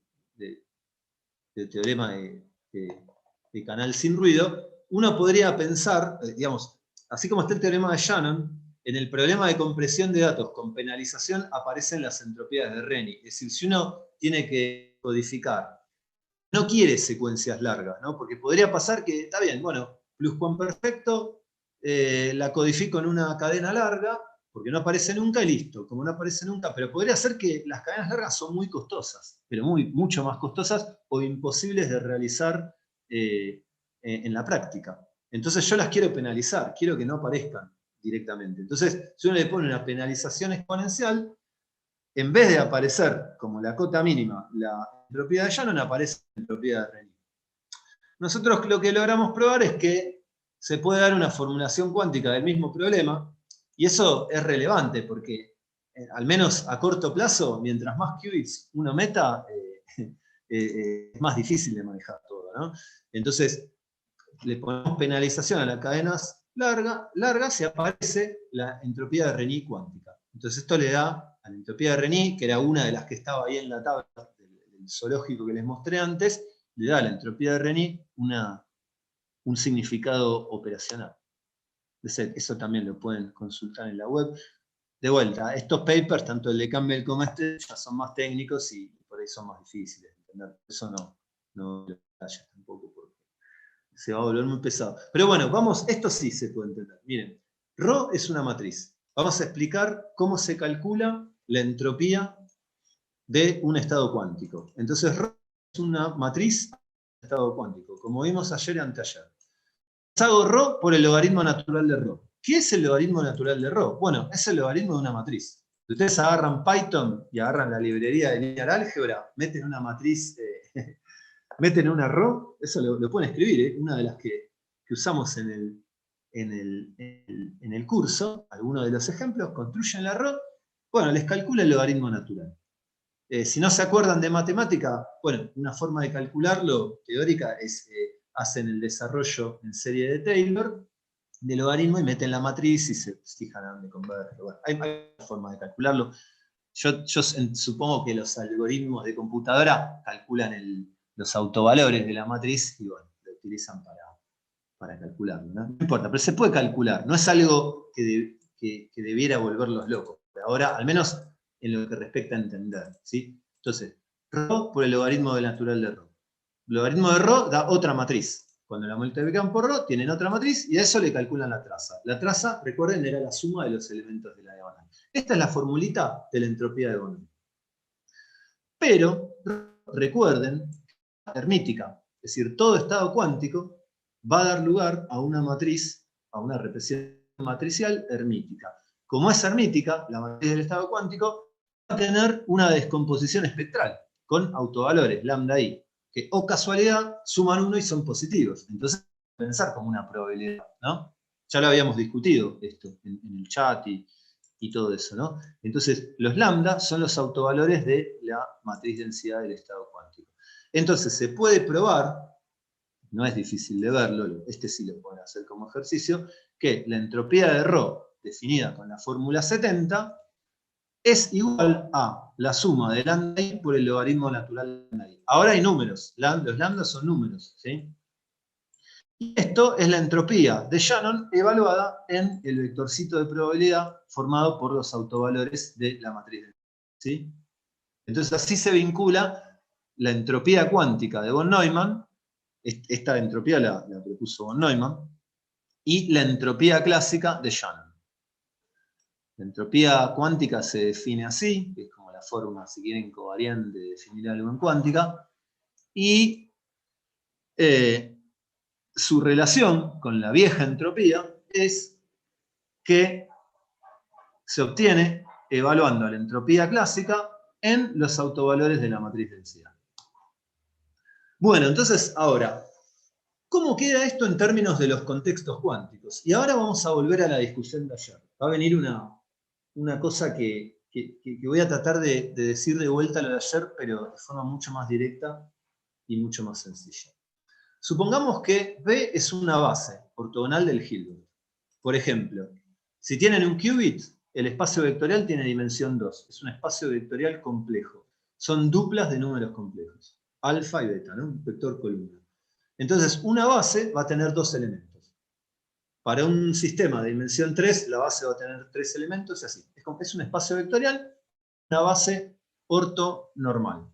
teorema de canal sin ruido, uno podría pensar, digamos, así como está el teorema de Shannon, en el problema de compresión de datos con penalización aparecen las entropías de Renyi. Es decir, si uno tiene que codificar, no quiere secuencias largas, ¿no? Porque podría pasar que, está bien, bueno, pluscuamperfecto, la codifico en una cadena larga, porque no aparece nunca y listo, como no aparece nunca, pero podría ser que las cadenas largas son muy costosas, pero mucho más costosas o imposibles de realizar en la práctica. Entonces yo las quiero penalizar, quiero que no aparezcan directamente. Entonces, si uno le pone una penalización exponencial, en vez de aparecer como la cota mínima la entropía de Shannon, aparece la entropía de Renyi. Nosotros lo que logramos probar es que se puede dar una formulación cuántica del mismo problema, y eso es relevante porque, al menos a corto plazo, mientras más qubits uno meta, es más difícil de manejar todo, ¿no? Entonces, le ponemos penalización a las cadenas largas y aparece la entropía de Renyi cuántica. Entonces esto le da a la entropía de Renyi, que era una de las que estaba ahí en la tabla del zoológico que les mostré antes, le da a la entropía de Renyi un significado operacional. Eso también lo pueden consultar en la web. De vuelta, estos papers, tanto el de Campbell como este, ya son más técnicos y por ahí son más difíciles de entender. Eso no lo detalles tampoco, porque se va a volver muy pesado. Pero bueno, vamos, esto sí se puede entender. Miren, ρ es una matriz. Vamos a explicar cómo se calcula la entropía de un estado cuántico. Entonces, ρ es una matriz de estado cuántico, como vimos ayer y anteayer. Hago ρ por el logaritmo natural de ρ. ¿Qué es el logaritmo natural de ρ? Bueno, es el logaritmo de una matriz. Si ustedes agarran Python y agarran la librería de linear álgebra, meten una matriz, meten una ρ, eso lo pueden escribir, una de las que usamos en el curso, algunos de los ejemplos, construyen la ρ, bueno, les calcula el logaritmo natural. Si no se acuerdan de matemática, bueno, una forma de calcularlo teórica es, hacen el desarrollo en serie de Taylor de logaritmo y meten la matriz y se fijan a dónde converge. Bueno, hay formas de calcularlo. Yo supongo que los algoritmos de computadora calculan los autovalores de la matriz y bueno, lo utilizan para calcularlo, ¿no? No importa, pero se puede calcular. No es algo que debiera volverlos locos. Ahora, al menos en lo que respecta a entender, ¿sí? Entonces, ρ por el logaritmo del natural de ρ. El logaritmo de ρ da otra matriz. Cuando la multiplican por ρ, tienen otra matriz y a eso le calculan la traza. La traza, recuerden, era la suma de los elementos de la diagonal. Esta es la formulita de la entropía de von Neumann. Pero, recuerden, hermítica. Es decir, todo estado cuántico va a dar lugar a una matriz, a una representación matricial hermítica. Como es hermítica, la matriz del estado cuántico va a tener una descomposición espectral con autovalores, lambda i, que, o casualidad, suman 1 y son positivos. Entonces, pensar como una probabilidad, ¿no? Ya lo habíamos discutido esto en el chat y todo eso, ¿no? Entonces, los lambda son los autovalores de la matriz densidad del estado cuántico. Entonces, se puede probar, no es difícil de verlo, este sí lo pueden hacer como ejercicio, que la entropía de ρ, definida con la fórmula 70, es igual a la suma de lambda i por el logaritmo natural de lambda i. Ahora hay números, los lambda son números, ¿sí? Y esto es la entropía de Shannon evaluada en el vectorcito de probabilidad formado por los autovalores de la matriz. ¿Sí? Entonces así se vincula la entropía cuántica de von Neumann, esta entropía la propuso von Neumann, y la entropía clásica de Shannon. La entropía cuántica se define así, que es como la forma, si quieren, covariante de definir algo en cuántica, y su relación con la vieja entropía es que se obtiene evaluando la entropía clásica en los autovalores de la matriz densidad. Bueno, entonces ahora, ¿cómo queda esto en términos de los contextos cuánticos? Y ahora vamos a volver a la discusión de ayer. Va a venir una cosa que voy a tratar de decir de vuelta lo de ayer, pero de forma mucho más directa y mucho más sencilla. Supongamos que B es una base ortogonal del Hilbert. Por ejemplo, si tienen un qubit, el espacio vectorial tiene dimensión 2. Es un espacio vectorial complejo. Son duplas de números complejos. Alfa y beta, ¿no? Un vector columna. Entonces, una base va a tener 2 elementos. Para un sistema de dimensión 3, la base va a tener 3 elementos y así. Es un espacio vectorial, una base ortonormal.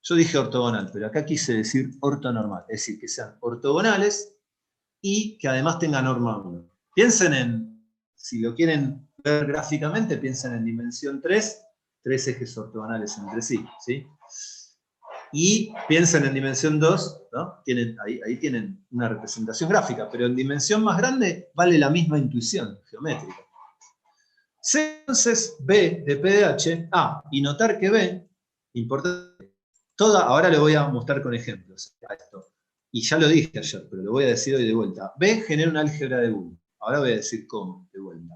Yo dije ortogonal, pero acá quise decir ortonormal. Es decir, que sean ortogonales y que además tengan norma 1. Piensen en, si lo quieren ver gráficamente, piensen en dimensión 3, 3 ejes ortogonales entre sí, ¿sí? Y piensen en dimensión 2, ¿no? Ahí tienen una representación gráfica, pero en dimensión más grande vale la misma intuición geométrica. Entonces, B de PDH, y notar que B, importante, ahora lo voy a mostrar con ejemplos a esto. Y ya lo dije ayer, pero lo voy a decir hoy de vuelta. B genera una álgebra de Boole. Ahora voy a decir cómo, de vuelta.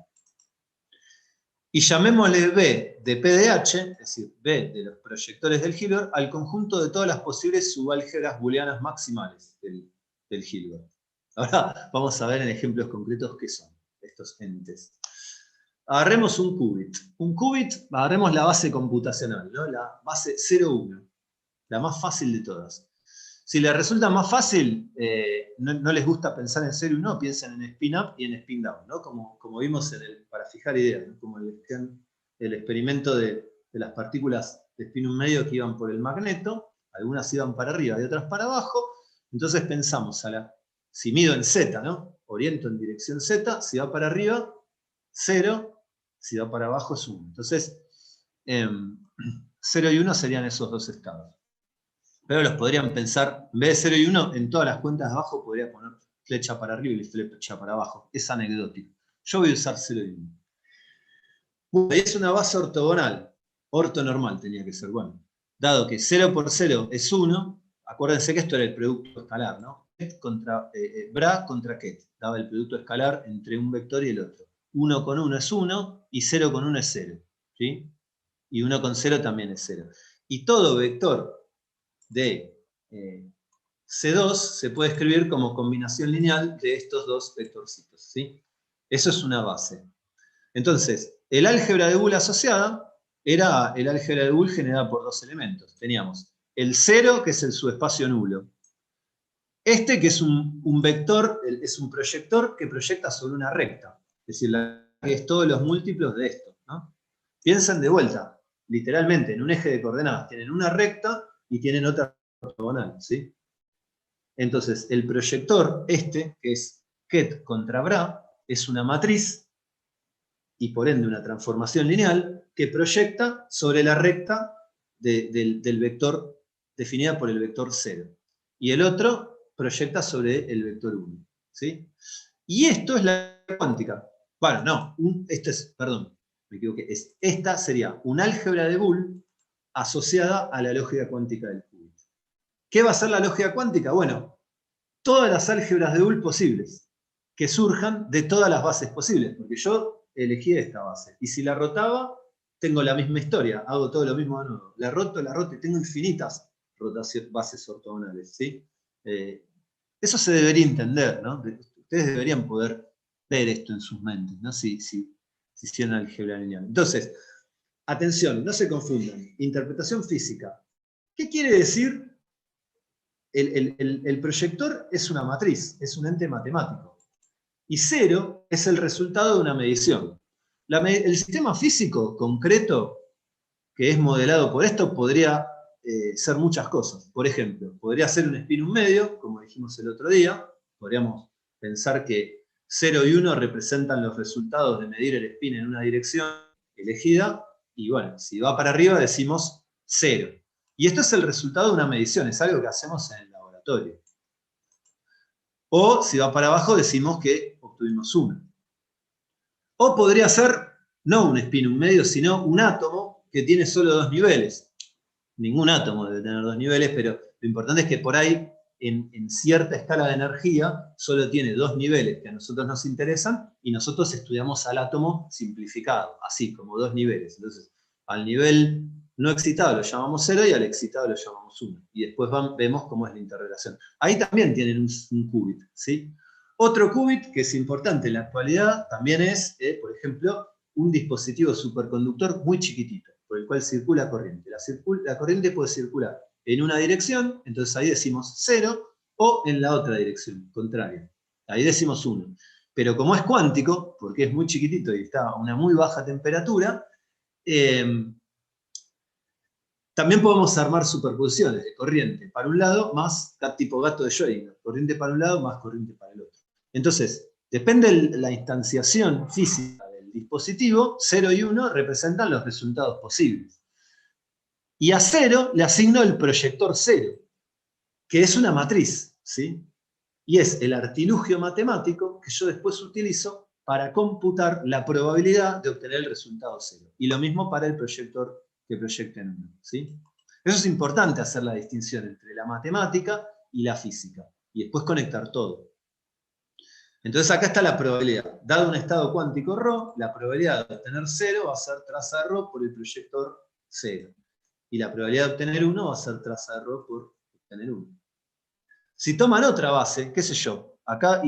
Y llamémosle B de PDH, es decir, B de los proyectores del Hilbert, al conjunto de todas las posibles subálgebras booleanas maximales del Hilbert. Ahora vamos a ver en ejemplos concretos qué son estos entes. Agarremos un qubit. Un qubit, agarremos la base computacional, ¿no? La base 0,1. La más fácil de todas. Si les resulta más fácil, no les gusta pensar en 0 y 1, piensen en spin up y en spin down, ¿no? Como vimos para fijar ideas, ¿no? Como el experimento de las partículas de spin 1 medio que iban por el magneto, algunas iban para arriba y otras para abajo, entonces pensamos, si mido en z, ¿no? Oriento en dirección z, si va para arriba, 0, si va para abajo es 1. Entonces, 0 y 1 serían esos dos estados. Pero los podrían pensar, en vez de 0 y 1, en todas las cuentas de abajo podría poner flecha para arriba y flecha para abajo. Es anecdótico. Yo voy a usar 0 y 1. Bueno, y es una base ortogonal. Ortonormal tenía que ser. Bueno, dado que 0 por 0 es 1, acuérdense que esto era el producto escalar, ¿no? Bra contra ket. Daba el producto escalar entre un vector y el otro. 1 con 1 es 1 y 0 con 1 es 0. ¿Sí? Y 1 con 0 también es 0. Y todo vector de C2 se puede escribir como combinación lineal de estos dos vectorcitos. ¿Sí? Eso es una base. Entonces, el álgebra de Boole asociada era el álgebra de Boole generada por dos elementos. Teníamos el 0, que es el subespacio nulo. Este, que es un vector, es un proyector que proyecta sobre una recta. Es decir, que es todos los múltiplos de esto, ¿no? Piensen de vuelta, literalmente, en un eje de coordenadas. Tienen una recta y tienen otra ortogonal, ¿sí? Entonces, el proyector este, que es ket contra bra, es una matriz y por ende una transformación lineal que proyecta sobre la recta del vector definida por el vector 0. Y el otro proyecta sobre el vector 1. ¿Sí? Y esto es la cuántica. Bueno, no, perdón, me equivoqué. Esta sería un álgebra de Boole asociada a la lógica cuántica del qubit. ¿Qué va a ser la lógica cuántica? Bueno, todas las álgebras de Boole posibles, que surjan de todas las bases posibles, porque yo elegí esta base. Y si la rotaba, tengo la misma historia, hago todo lo mismo de nuevo. La roto y tengo infinitas bases ortogonales. ¿Sí? Eso se debería entender, ¿no? Ustedes deberían poder ver esto en sus mentes, ¿no? Si hicieran álgebra lineal. Entonces, atención, no se confundan. Interpretación física. ¿Qué quiere decir? El proyector es una matriz, es un ente matemático. Y 0 es el resultado de una medición. El sistema físico concreto que es modelado por esto podría ser muchas cosas. Por ejemplo, podría ser un spinum medio, como dijimos el otro día. Podríamos pensar que 0 y 1 representan los resultados de medir el spin en una dirección elegida. Y bueno, si va para arriba decimos 0. Y esto es el resultado de una medición, es algo que hacemos en el laboratorio. O si va para abajo decimos que obtuvimos 1. O podría ser no un spinum medio, sino un átomo que tiene solo dos niveles. Ningún átomo debe tener dos niveles, pero lo importante es que por ahí, en cierta escala de energía, solo tiene dos niveles que a nosotros nos interesan y nosotros estudiamos al átomo simplificado, así como dos niveles. Entonces, al nivel no excitado lo llamamos 0 y al excitado lo llamamos 1. Y después vemos cómo es la interrelación. Ahí también tienen un qubit, ¿sí? Otro qubit que es importante en la actualidad también es, por ejemplo, un dispositivo superconductor muy chiquitito, por el cual circula corriente. La corriente puede circular en una dirección, entonces ahí decimos 0, o en la otra dirección, contraria. Ahí decimos 1. Pero como es cuántico, porque es muy chiquitito y está a una muy baja temperatura, también podemos armar superposiciones de corriente para un lado más tipo gato de Schrödinger. Corriente para un lado más corriente para el otro. Entonces, depende de la instanciación física del dispositivo, 0 y 1 representan los resultados posibles. Y a 0 le asigno el proyector 0, que es una matriz, ¿sí? Y es el artilugio matemático que yo después utilizo para computar la probabilidad de obtener el resultado 0. Y lo mismo para el proyector que proyecta en 1, ¿sí? Eso es importante, hacer la distinción entre la matemática y la física. Y después conectar todo. Entonces acá está la probabilidad. Dado un estado cuántico ρ, la probabilidad de obtener 0 va a ser traza de ρ por el proyector 0. Y la probabilidad de obtener 1 va a ser traza de ρ por obtener 1. Si toman otra base, qué sé yo, acá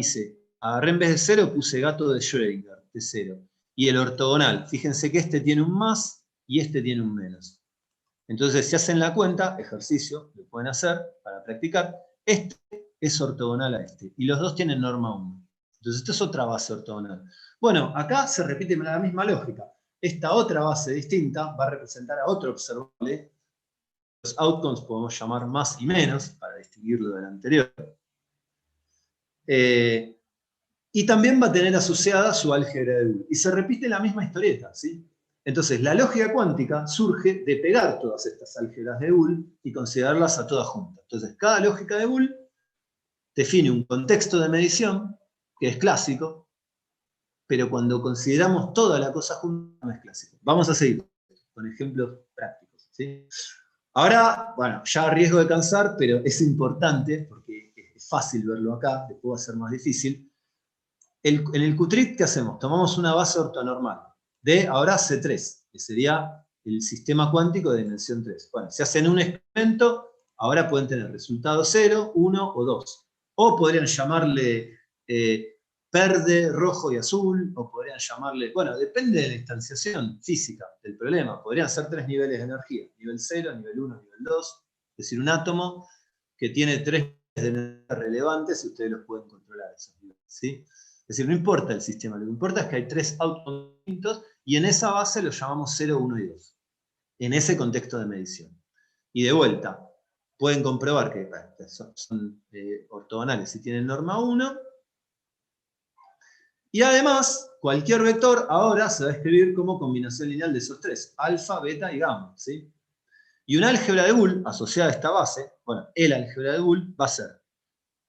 agarré en vez de 0, puse gato de Schrödinger, de 0. Y el ortogonal, fíjense que este tiene un más y este tiene un menos. Entonces, si hacen la cuenta, ejercicio, lo pueden hacer para practicar, este es ortogonal a este. Y los dos tienen norma 1. Entonces, esto es otra base ortogonal. Bueno, acá se repite la misma lógica. Esta otra base distinta va a representar a otro observable. Los outcomes podemos llamar más y menos, para distinguirlo del anterior. Y también va a tener asociada su álgebra de Boole. Y se repite la misma historieta, ¿sí? Entonces, la lógica cuántica surge de pegar todas estas álgebras de Boole y considerarlas a todas juntas. Entonces, cada lógica de Boole define un contexto de medición, que es clásico, pero cuando consideramos toda la cosa junta, no es clásico. Vamos a seguir con ejemplos prácticos, ¿sí? Ahora, bueno, ya a riesgo de cansar, pero es importante, porque es fácil verlo acá, después va a ser más difícil. En el Qtrit, ¿qué hacemos? Tomamos una base ortonormal de ahora C3, que sería el sistema cuántico de dimensión 3. Bueno, si hacen un experimento, ahora pueden tener resultado 0, 1 o 2. O podrían llamarle verde, rojo y azul, o podrían llamarle, bueno, depende de la instanciación física del problema. Podrían ser 3 niveles de energía, nivel 0, nivel 1, nivel 2. Es decir, un átomo que tiene 3 niveles de energía relevantes y ustedes los pueden controlar esos niveles, ¿sí? Es decir, no importa el sistema, lo que importa es que hay 3 átomos distintos y en esa base los llamamos 0, 1 y 2, en ese contexto de medición. Y de vuelta, pueden comprobar que son ortogonales si tienen norma 1. Y además, cualquier vector ahora se va a escribir como combinación lineal de esos 3, alfa, beta y gamma, ¿sí? Y una álgebra de Boole asociada a esta base, bueno, el álgebra de Boole va a ser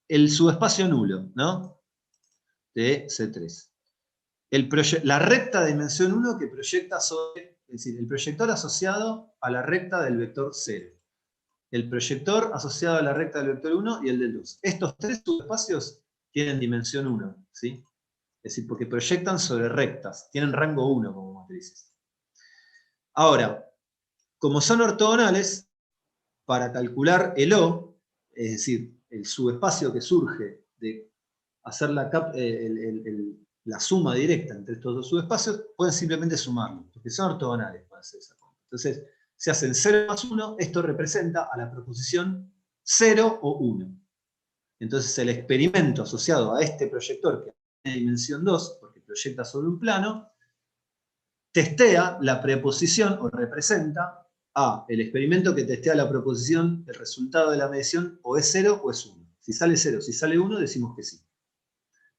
el subespacio nulo, ¿no? De C3. La recta de dimensión 1 que proyecta sobre, es decir, el proyector asociado a la recta del vector 0. El proyector asociado a la recta del vector 1 y el del 2. Estos 3 subespacios tienen dimensión 1, ¿sí? Es decir, porque proyectan sobre rectas, tienen rango 1 como matrices. Ahora, como son ortogonales, para calcular el O, es decir, el subespacio que surge de hacer la suma directa entre estos dos subespacios, pueden simplemente sumarlos, porque son ortogonales para hacer esa cuenta. Entonces, se hacen 0 más 1, esto representa a la proposición 0 o 1. Entonces, el experimento asociado a este proyector, que tiene dimensión 2, porque proyecta sobre un plano, testea la preposición, o representa, a el experimento que testea la proposición, el resultado de la medición, o es 0 o es 1. Si sale 0, si sale 1, decimos que sí.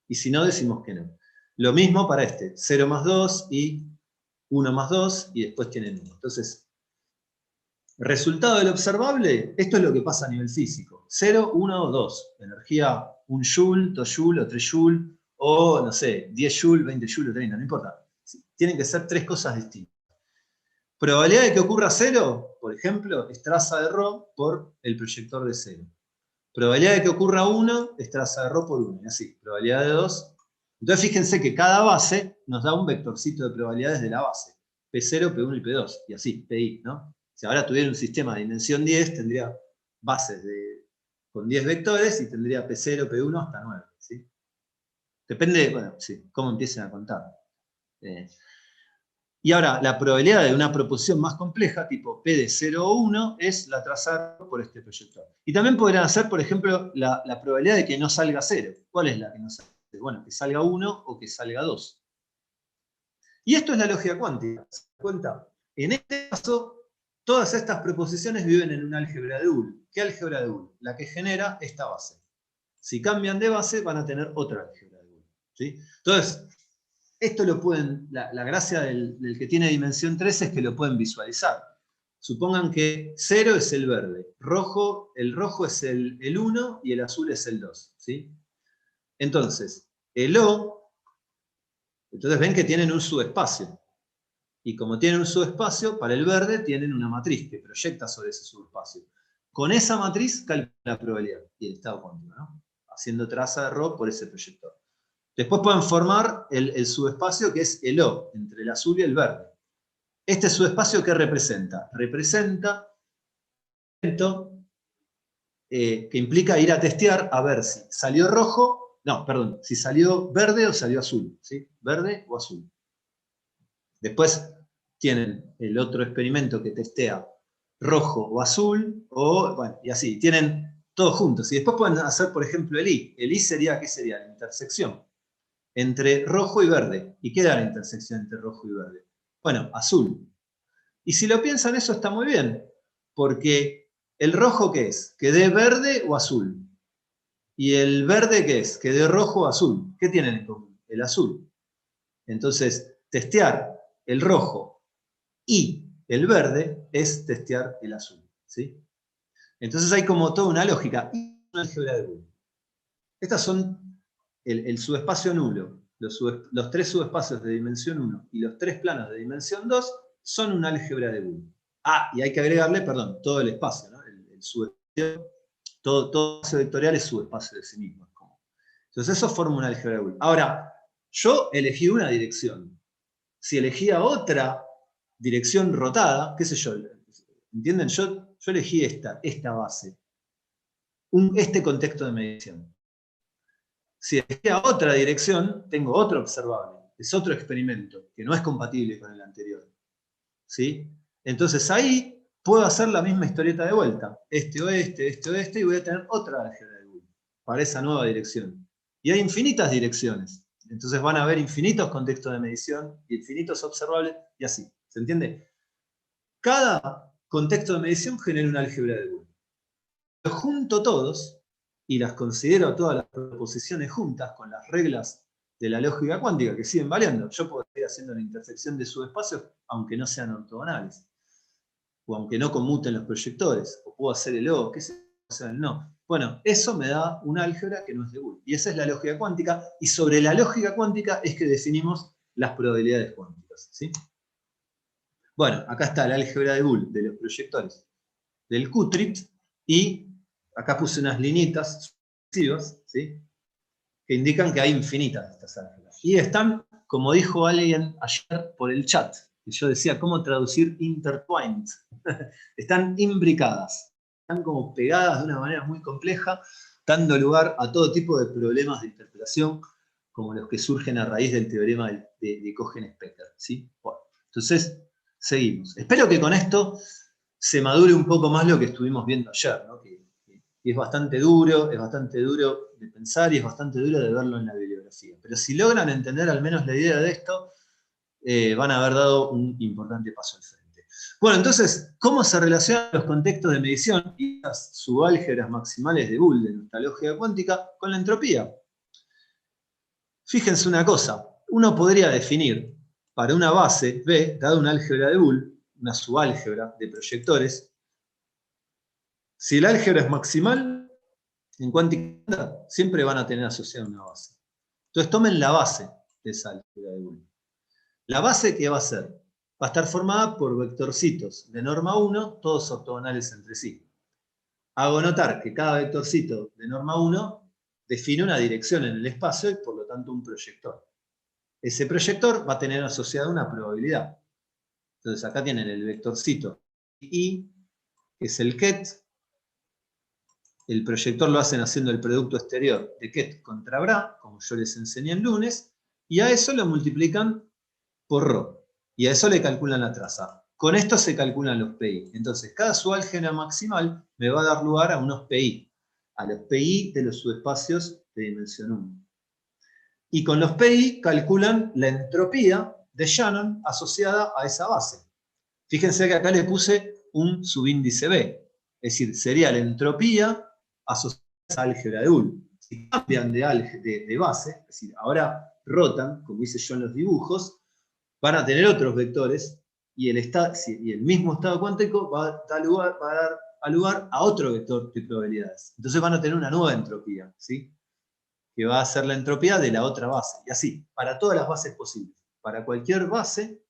Y si no, decimos que no. Lo mismo para este, 0 más 2 y 1 más 2, y después tienen 1. Entonces, resultado del observable, esto es lo que pasa a nivel físico. 0, 1 o 2. Energía 1 joule, 2 joule o 3 joule, o no sé, 10 joule, 20 joule o 30, no importa. Tienen que ser 3 cosas distintas. Probabilidad de que ocurra 0, por ejemplo, es traza de ρ por el proyector de 0. Probabilidad de que ocurra 1 es traza de ρ por 1, y así. Probabilidad de 2. Entonces fíjense que cada base nos da un vectorcito de probabilidades de la base. P0, P1 y P2, y así, PI, ¿no? Si ahora tuviera un sistema de dimensión 10, tendría bases con 10 vectores y tendría P0, P1 hasta 9, ¿sí? Depende, bueno, sí, cómo empiecen a contar. Y ahora, la probabilidad de una proposición más compleja, tipo P de 0 o 1, es la trazada por este proyector. Y también podrían hacer, por ejemplo, la probabilidad de que no salga 0. ¿Cuál es la que no salga? Bueno, que salga 1 o que salga 2. Y esto es la lógica cuántica. ¿Se dan cuenta? En este caso, todas estas proposiciones viven en una álgebra de Boole. ¿Qué álgebra de Boole? La que genera esta base. Si cambian de base, van a tener otra álgebra de Boole, ¿sí? Entonces, esto lo pueden, la gracia del que tiene dimensión 3 es que lo pueden visualizar. Supongan que 0 es el verde, el rojo es el 1 y el azul es el 2, ¿sí? Entonces, el O, entonces ven que tienen un subespacio. Y como tienen un subespacio, para el verde tienen una matriz que proyecta sobre ese subespacio. Con esa matriz calcula la probabilidad y el estado cuántico, ¿no? Haciendo traza de ρ por ese proyector. Después pueden formar el subespacio que es el O, entre el azul y el verde. ¿Este subespacio qué representa? Representa que implica ir a testear a ver si salió rojo, no, perdón, si salió verde o salió azul, ¿sí? Verde o azul. Después tienen el otro experimento que testea rojo o azul, bueno, y así, tienen todos juntos. Y después pueden hacer, por ejemplo, el I. El I sería, ¿qué sería? La intersección entre rojo y verde. ¿Y qué da la intersección entre rojo y verde? Bueno, azul. Y si lo piensan, eso está muy bien, porque ¿el rojo qué es? ¿Que dé verde o azul? ¿Y el verde qué es? Que de rojo a azul. ¿Qué tienen en común? El azul. Entonces, testear el rojo y el verde es testear el azul. ¿Sí? Entonces hay como toda una lógica. Y una álgebra de Boole. Estas son el subespacio nulo, los 3 subespacios de dimensión 1 y los 3 planos de dimensión 2 son una álgebra de Boole. Ah, y hay que agregarle, perdón, todo el espacio, ¿no? El subespacio, todo espacio vectorial es subespacio de sí mismo. Entonces eso forma una álgebra de Boole. Ahora, yo elegí una dirección. Si elegía otra dirección rotada, qué sé yo, ¿entienden? Yo elegí esta base, este contexto de medición. Si elegía otra dirección, tengo otro observable, es otro experimento que no es compatible con el anterior. ¿Sí? Entonces ahí puedo hacer la misma historieta de vuelta. Este oeste, y voy a tener otra álgebra de Boole para esa nueva dirección. Y hay infinitas direcciones. Entonces van a haber infinitos contextos de medición, infinitos observables, y así. ¿Se entiende? Cada contexto de medición genera una álgebra de Boole. Los junto todos y las considero todas las proposiciones juntas con las reglas de la lógica cuántica que siguen valiendo. Yo puedo seguir haciendo la intersección de subespacios aunque no sean ortogonales, o aunque no conmuten los proyectores, o puedo hacer el O, qué sé yo, o sea, el no. Bueno, eso me da una álgebra que no es de Boole. Y esa es la lógica cuántica, y sobre la lógica cuántica es que definimos las probabilidades cuánticas. ¿Sí? Bueno, acá está la álgebra de Boole de los proyectores del Qtrit, y acá puse unas linitas sucesivas, ¿sí? Que indican que hay infinitas de estas álgebras. Y están, como dijo alguien ayer por el chat, que yo decía, ¿cómo traducir intertwined? Están imbricadas, están como pegadas de una manera muy compleja, dando lugar a todo tipo de problemas de interpretación, como los que surgen a raíz del teorema de Cohen-Specker. ¿Sí? Bueno, entonces, seguimos. Espero que con esto se madure un poco más lo que estuvimos viendo ayer, ¿no? Que es bastante duro de pensar y es bastante duro de verlo en la bibliografía. Pero si logran entender al menos la idea de esto, van a haber dado un importante paso al frente. Bueno, entonces, ¿cómo se relacionan los contextos de medición y las subálgebras maximales de Boole de nuestra lógica cuántica con la entropía? Fíjense una cosa, uno podría definir para una base B, dada una álgebra de Boole, una subálgebra de proyectores, si el álgebra es maximal, en cuántica siempre van a tener asociada una base. Entonces tomen la base de esa álgebra de Boole. La base, ¿qué va a ser? Va a estar formada por vectorcitos de norma 1, todos ortogonales entre sí. Hago notar que cada vectorcito de norma 1 define una dirección en el espacio y por lo tanto un proyector. Ese proyector va a tener asociada una probabilidad. Entonces acá tienen el vectorcito I, que es el ket. El proyector lo hacen haciendo el producto exterior de ket contra bra, como yo les enseñé el lunes, y a eso lo multiplican por ρ. Y a eso le calculan la traza. Con esto se calculan los PI. Entonces, cada subálgebra maximal me va a dar lugar a unos PI, a los PI de los subespacios de dimensión 1. Y con los PI calculan la entropía de Shannon asociada a esa base. Fíjense que acá le puse un subíndice B. Es decir, sería la entropía asociada a esa álgebra de Boole. Si cambian de base, es decir, ahora rotan, como hice yo en los dibujos, van a tener otros vectores y el mismo estado cuántico va a dar lugar a otro vector de probabilidades. Entonces van a tener una nueva entropía, ¿sí? Que va a ser la entropía de la otra base. Y así, para todas las bases posibles. Para cualquier base,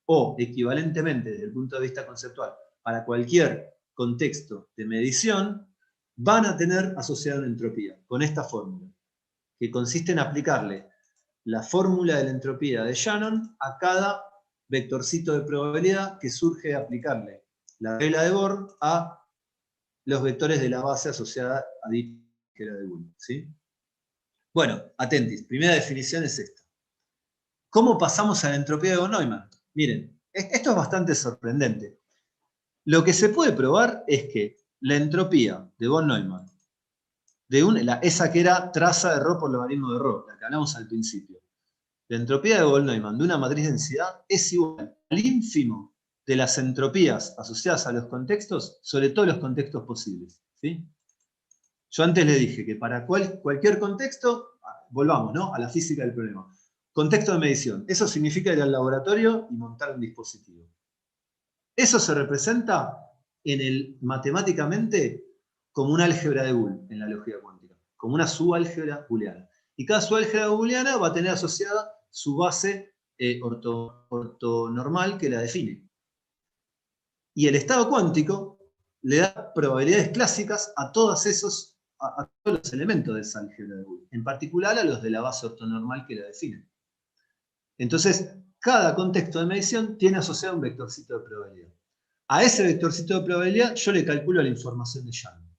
o equivalentemente desde el punto de vista conceptual, para cualquier contexto de medición, van a tener asociada una entropía con esta fórmula, que consiste en aplicarle la fórmula de la entropía de Shannon a cada vectorcito de probabilidad que surge de aplicarle la regla de Born a los vectores de la base asociada a dicha álgebra de Boole. ¿Sí? Bueno, atentis, primera definición es esta. ¿Cómo pasamos a la entropía de von Neumann? Miren, esto es bastante sorprendente. Lo que se puede probar es que la entropía de von Neumann, esa que era traza de ρ por logaritmo de ρ, la que hablamos al principio, la entropía de von Neumann de una matriz de densidad es igual al ínfimo de las entropías asociadas a los contextos, sobre todos los contextos posibles. ¿Sí? Yo antes le dije que para cualquier contexto, volvamos, ¿no?, a la física del problema. Contexto de medición. Eso significa ir al laboratorio y montar un dispositivo. Eso se representa matemáticamente como una álgebra de Boole en la lógica cuántica, como una subálgebra booleana. Y cada subálgebra booleana va a tener asociada su base ortonormal que la define. Y el estado cuántico le da probabilidades clásicas a todos los elementos de esa álgebra de Boole, en particular a los de la base ortonormal que la define. Entonces, cada contexto de medición tiene asociado un vectorcito de probabilidad. A ese vectorcito de probabilidad yo le calculo la información de Shannon.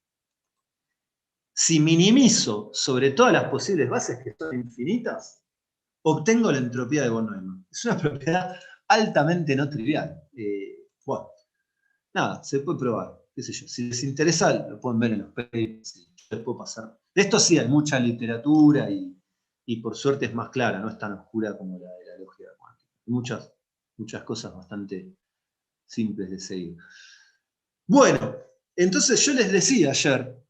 Si minimizo sobre todas las posibles bases, que son infinitas, obtengo la entropía de von Neumann. Es una propiedad altamente no trivial. Bueno, nada, se puede probar, qué sé yo. Si les interesa, lo pueden ver en los papers, yo les puedo pasar. De esto sí hay mucha literatura y por suerte es más clara, no es tan oscura como la de la lógica cuántica. Hay muchas cosas bastante simples de seguir. Bueno, entonces yo les decía ayer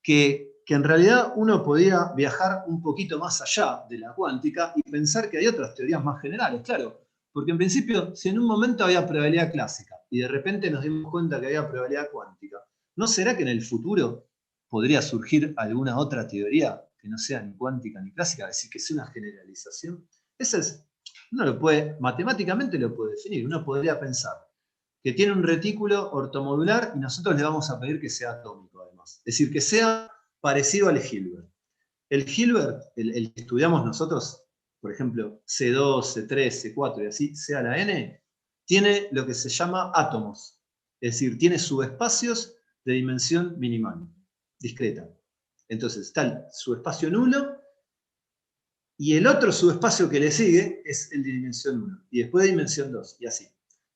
que en realidad uno podía viajar un poquito más allá de la cuántica y pensar que hay otras teorías más generales, claro. Porque en principio, si en un momento había probabilidad clásica y de repente nos dimos cuenta que había probabilidad cuántica, ¿no será que en el futuro podría surgir alguna otra teoría que no sea ni cuántica ni clásica, es decir, que sea una generalización? Uno lo puede, matemáticamente lo puede definir. Uno podría pensar que tiene un retículo ortomodular y nosotros le vamos a pedir que sea atómico, además. Es decir, que sea parecido al Hilbert. El Hilbert, el que estudiamos nosotros, por ejemplo, C2, C3, C4 y así, C a la N, tiene lo que se llama átomos. Es decir, tiene subespacios de dimensión minimal, discreta. Entonces está el subespacio nulo y el otro subespacio que le sigue es el de dimensión 1. Y después de dimensión 2, y así.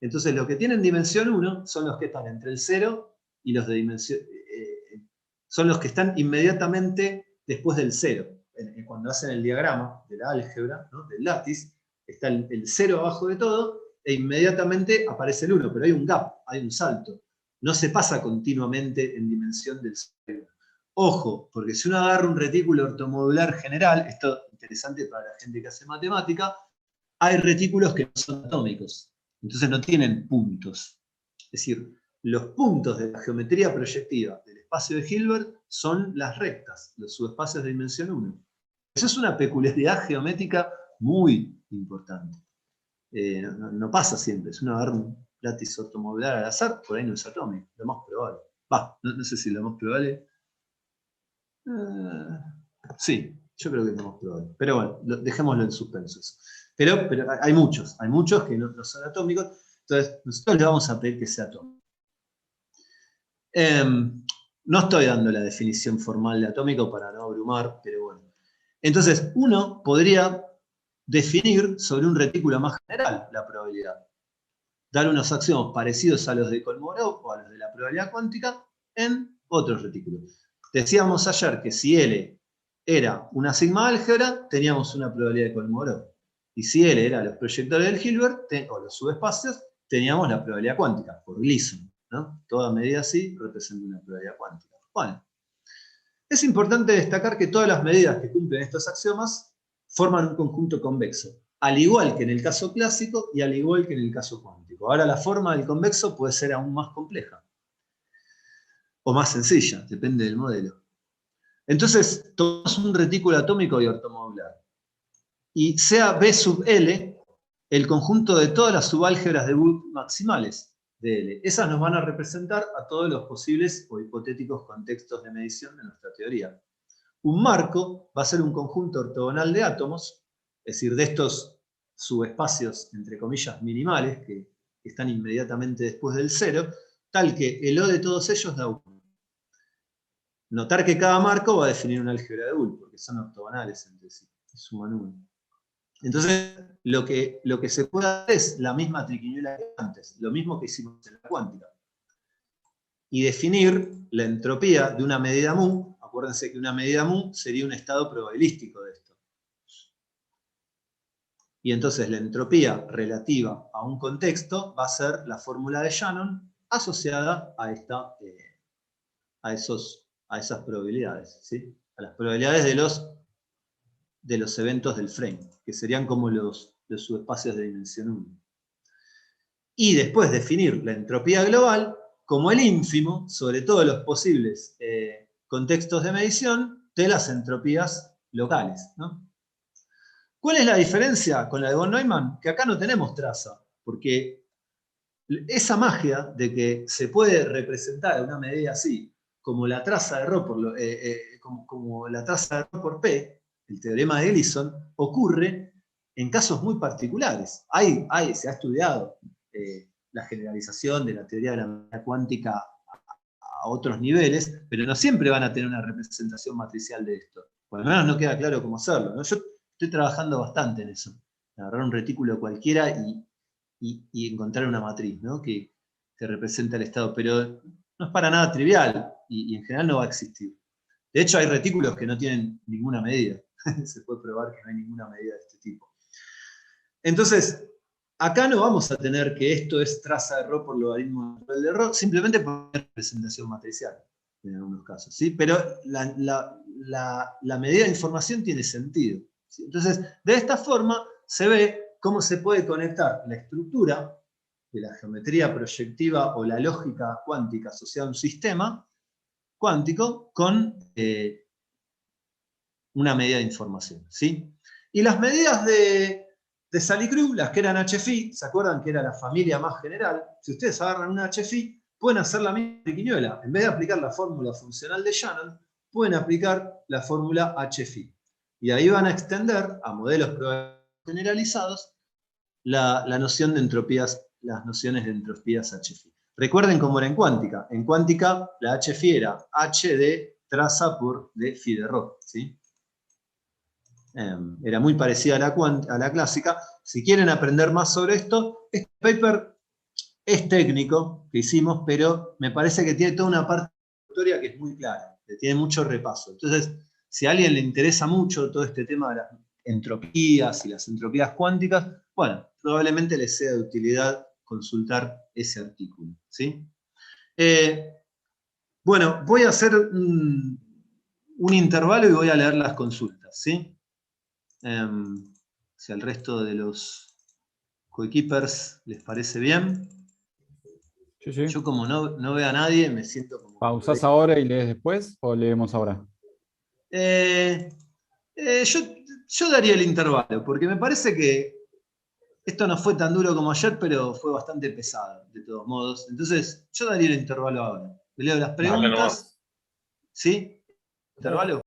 Entonces, los que tienen dimensión 1 son los que están entre el 0 y los de dimensión... son los que están inmediatamente después del 0. Cuando hacen el diagrama de la álgebra, ¿no?, del látiz, está el 0 abajo de todo e inmediatamente aparece el 1, pero hay un gap, hay un salto. No se pasa continuamente en dimensión del 0. Ojo, porque si uno agarra un retículo ortomodular general, esto es interesante para la gente que hace matemática, hay retículos que no son atómicos. Entonces no tienen puntos. Es decir, los puntos de la geometría proyectiva del espacio de Hilbert son las rectas, los subespacios de dimensión 1. Eso es una peculiaridad geométrica muy importante. No pasa siempre. Si uno agarra un látiz ortomodular al azar, por ahí no es atómico, lo más probable. No sé si lo más probable. Sí, yo creo que es lo más probable. Pero bueno, dejémoslo en suspenso eso. Pero hay muchos que no son atómicos, entonces nosotros le vamos a pedir que sea atómico. No estoy dando la definición formal de atómico para no abrumar, pero bueno. Entonces, uno podría definir sobre un retículo más general la probabilidad. Dar unos axiomas parecidos a los de Kolmogorov o a los de la probabilidad cuántica en otros retículos. Decíamos ayer que si L era una sigma álgebra, teníamos una probabilidad de Kolmogorov. Y si L era los proyectores del Hilbert, o los subespacios, teníamos la probabilidad cuántica, por Gleason, ¿no? Toda medida así representa una probabilidad cuántica. Bueno, es importante destacar que todas las medidas que cumplen estos axiomas forman un conjunto convexo, al igual que en el caso clásico y al igual que en el caso cuántico. Ahora la forma del convexo puede ser aún más compleja o más sencilla, depende del modelo. Entonces, tomamos un retículo atómico y ortomodular. Y sea B sub L el conjunto de todas las subálgebras de Boole maximales de L. Esas nos van a representar a todos los posibles o hipotéticos contextos de medición de nuestra teoría. Un marco va a ser un conjunto ortogonal de átomos, es decir, de estos subespacios, entre comillas, minimales, que están inmediatamente después del 0, tal que el O de todos ellos da 1. Notar que cada marco va a definir una álgebra de Boole, porque son ortogonales entre sí, y suman 1. Entonces, lo que se puede hacer es la misma triquiñuela que antes, lo mismo que hicimos en la cuántica. Y definir la entropía de una medida mu. Acuérdense que una medida mu sería un estado probabilístico de esto. Y entonces la entropía relativa a un contexto va a ser la fórmula de Shannon asociada a a esas probabilidades, ¿sí? A las probabilidades de los eventos del frame, que serían como los subespacios de dimensión 1. Y después definir la entropía global como el ínfimo sobre todos los posibles contextos de medición de las entropías locales, ¿no? ¿Cuál es la diferencia con la de von Neumann? Que acá no tenemos traza, porque esa magia de que se puede representar una medida así, como la traza de Rho como la traza de Rho por P, el teorema de Ellison, ocurre en casos muy particulares. Se ha estudiado la generalización de la teoría de la mecánica cuántica a otros niveles, pero no siempre van a tener una representación matricial de esto. Por lo menos no queda claro cómo hacerlo, ¿no? Yo estoy trabajando bastante en eso. Agarrar un retículo cualquiera y encontrar una matriz, ¿no? que representa el estado. Pero no es para nada trivial y en general no va a existir. De hecho, hay retículos que no tienen ninguna medida. Se puede probar que no hay ninguna medida de este tipo. Entonces, acá no vamos a tener que esto es traza de Rho por logaritmo natural de Rho, simplemente por representación matricial, en algunos casos. ¿sí? Pero la medida de información tiene sentido. ¿sí? Entonces, de esta forma se ve cómo se puede conectar la estructura de la geometría proyectiva o la lógica cuántica asociada a un sistema cuántico con una medida de información. ¿sí? Y las medidas de Salicru, las que eran HFI, ¿se acuerdan que era la familia más general? Si ustedes agarran una HFI, pueden hacer la misma triquiñuela. En vez de aplicar la fórmula funcional de Shannon, pueden aplicar la fórmula HFI. Y ahí van a extender a modelos generalizados la noción de entropías, las nociones de entropías HFI. Recuerden cómo era en cuántica. En cuántica, la HFI era H de traza por D phi de Rho. ¿sí? Era muy parecida a la clásica. Si quieren aprender más sobre esto, este paper es técnico que hicimos, pero me parece que tiene toda una parte de la historia que es muy clara, que tiene mucho repaso. Entonces, si a alguien le interesa mucho todo este tema de las entropías y las entropías cuánticas, bueno, probablemente les sea de utilidad consultar ese artículo. ¿sí? Bueno, voy a hacer un intervalo y voy a leer las consultas. ¿sí? Si al resto de los coequippers les parece bien. Sí, sí. Yo como no veo a nadie, me siento como... ¿Pausás ahora y lees después o leemos ahora? Yo daría el intervalo, porque me parece que esto no fue tan duro como ayer, pero fue bastante pesado, de todos modos. Entonces, yo daría el intervalo ahora. Leo las Dale preguntas. nomás. ¿Sí? ¿Intervalo?